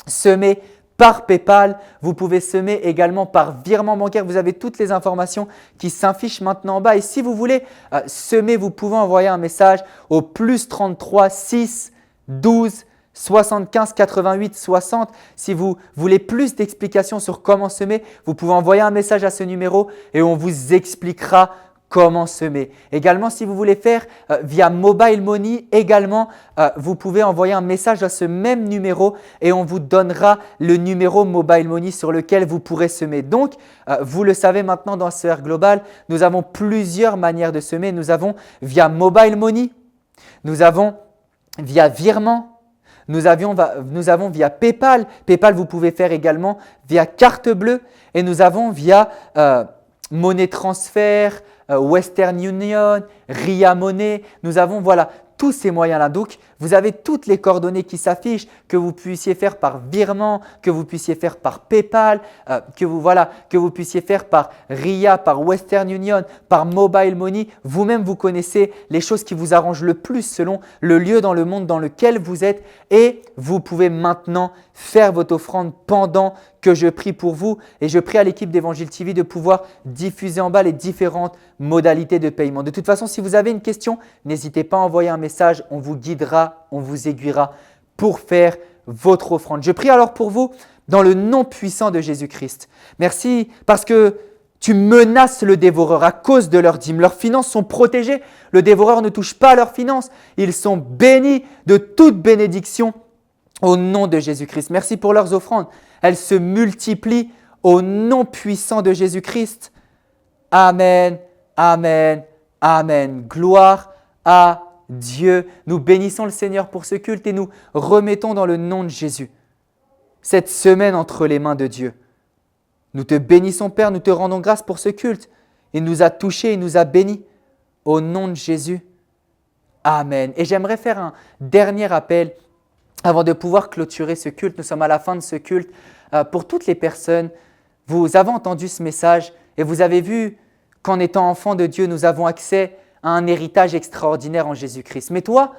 semer par PayPal, vous pouvez semer également par virement bancaire. Vous avez toutes les informations qui s'affichent maintenant en bas. Et si vous voulez semer, vous pouvez envoyer un message au +33 6 12 75 88 60. Si vous voulez plus d'explications sur comment semer, vous pouvez envoyer un message à ce numéro et on vous expliquera comment semer. Également, si vous voulez faire via Mobile Money, vous pouvez envoyer un message à ce même numéro et on vous donnera le numéro Mobile Money sur lequel vous pourrez semer. Donc, vous le savez maintenant dans CR Global, nous avons plusieurs manières de semer. Nous avons via Mobile Money, nous avons via virement, nous avons via PayPal. PayPal, vous pouvez faire également via carte bleue et nous avons via monnaie transfert, Western Union, Ria Money. Nous avons tous ces moyens-là. Donc, vous avez toutes les coordonnées qui s'affichent, que vous puissiez faire par virement, que vous puissiez faire par PayPal, que vous puissiez faire par Ria, par Western Union, par Mobile Money. Vous-même, vous connaissez les choses qui vous arrangent le plus selon le lieu dans le monde dans lequel vous êtes et vous pouvez maintenant faire votre offrande pendant que je prie pour vous et je prie à l'équipe d'Évangile TV de pouvoir diffuser en bas les différentes modalités de paiement. De toute façon, si vous avez une question, n'hésitez pas à envoyer un message, on vous guidera, on vous aiguillera pour faire votre offrande. Je prie alors pour vous dans le nom puissant de Jésus-Christ. Merci parce que tu menaces le dévoreur à cause de leurs dîmes. Leurs finances sont protégées. Le dévoreur ne touche pas à leurs finances. Ils sont bénis de toute bénédiction au nom de Jésus-Christ. Merci pour leurs offrandes. Elles se multiplient au nom puissant de Jésus-Christ. Amen, amen, amen. Gloire à Dieu. Nous bénissons le Seigneur pour ce culte et nous remettons dans le nom de Jésus cette semaine entre les mains de Dieu. Nous te bénissons, Père, nous te rendons grâce pour ce culte. Il nous a touchés, il nous a bénis. Au nom de Jésus. Amen. Et j'aimerais faire un dernier appel avant de pouvoir clôturer ce culte. Nous sommes à la fin de ce culte. Pour toutes les personnes, vous avez entendu ce message et vous avez vu qu'en étant enfant de Dieu, nous avons accès à un héritage extraordinaire en Jésus-Christ. Mais toi,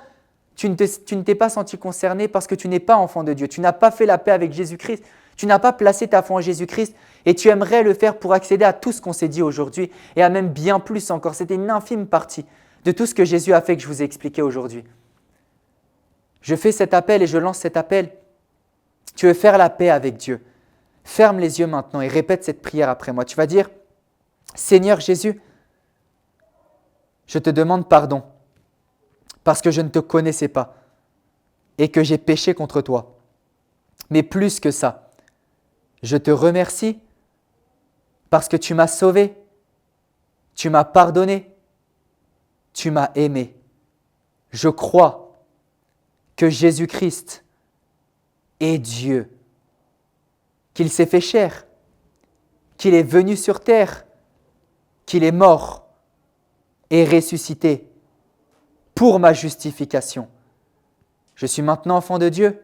tu ne t'es pas senti concerné parce que tu n'es pas enfant de Dieu. Tu n'as pas fait la paix avec Jésus-Christ. Tu n'as pas placé ta foi en Jésus-Christ et tu aimerais le faire pour accéder à tout ce qu'on s'est dit aujourd'hui et à même bien plus encore. C'était une infime partie de tout ce que Jésus a fait que je vous ai expliqué aujourd'hui. Je fais cet appel et je lance cet appel. Tu veux faire la paix avec Dieu. Ferme les yeux maintenant et répète cette prière après moi. Tu vas dire, Seigneur Jésus, je te demande pardon parce que je ne te connaissais pas et que j'ai péché contre toi. Mais plus que ça, je te remercie parce que tu m'as sauvé, tu m'as pardonné, tu m'as aimé. Je crois que Jésus-Christ est Dieu, qu'il s'est fait chair, qu'il est venu sur terre, qu'il est mort et ressuscité pour ma justification. Je suis maintenant enfant de Dieu,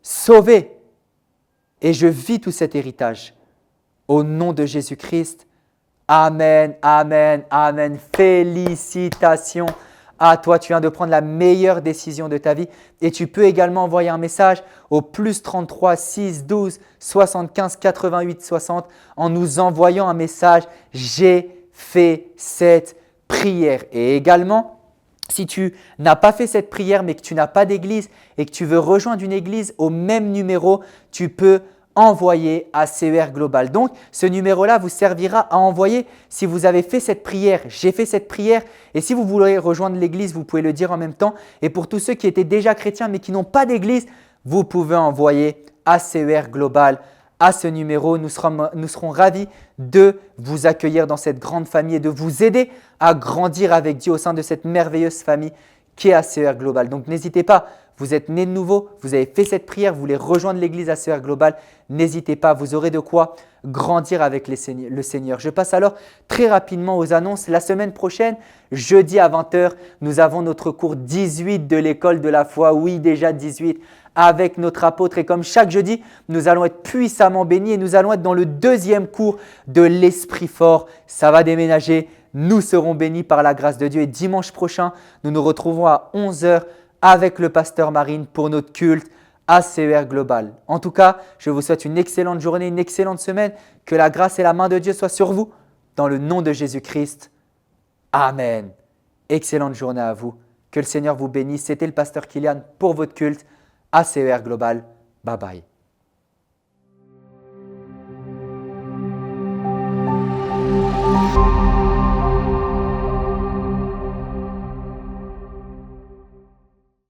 sauvé, et je vis tout cet héritage. Au nom de Jésus-Christ, Amen, Amen, Amen. Félicitations à toi, tu viens de prendre la meilleure décision de ta vie. Et tu peux également envoyer un message au plus 33 6 12 75 88 60 en nous envoyant un message « J'ai fait cette prière ». Et également, si tu n'as pas fait cette prière mais que tu n'as pas d'église et que tu veux rejoindre une église au même numéro, tu peux envoyer à CER Global. Donc, ce numéro-là vous servira à envoyer si vous avez fait cette prière. J'ai fait cette prière et si vous voulez rejoindre l'église, vous pouvez le dire en même temps. Et pour tous ceux qui étaient déjà chrétiens mais qui n'ont pas d'église, vous pouvez envoyer à CER Global à ce numéro. Nous serons ravis de vous accueillir dans cette grande famille et de vous aider à grandir avec Dieu au sein de cette merveilleuse famille qui est ACER Global. Donc n'hésitez pas, vous êtes né de nouveau, vous avez fait cette prière, vous voulez rejoindre l'église ACER Global, n'hésitez pas, vous aurez de quoi grandir avec le Seigneur. Je passe alors très rapidement aux annonces. La semaine prochaine, jeudi à 20h, nous avons notre cours 18 de l'école de la foi. Oui, déjà 18 avec notre apôtre. Et comme chaque jeudi, nous allons être puissamment bénis et nous allons être dans le deuxième cours de l'Esprit fort. Ça va déménager. Nous serons bénis par la grâce de Dieu. Et dimanche prochain, nous nous retrouvons à 11h avec le pasteur Marine pour notre culte ACER Global. En tout cas, je vous souhaite une excellente journée, une excellente semaine. Que la grâce et la main de Dieu soient sur vous. Dans le nom de Jésus-Christ. Amen. Excellente journée à vous. Que le Seigneur vous bénisse. C'était le pasteur Kylian pour votre culte ACER Global. Bye bye.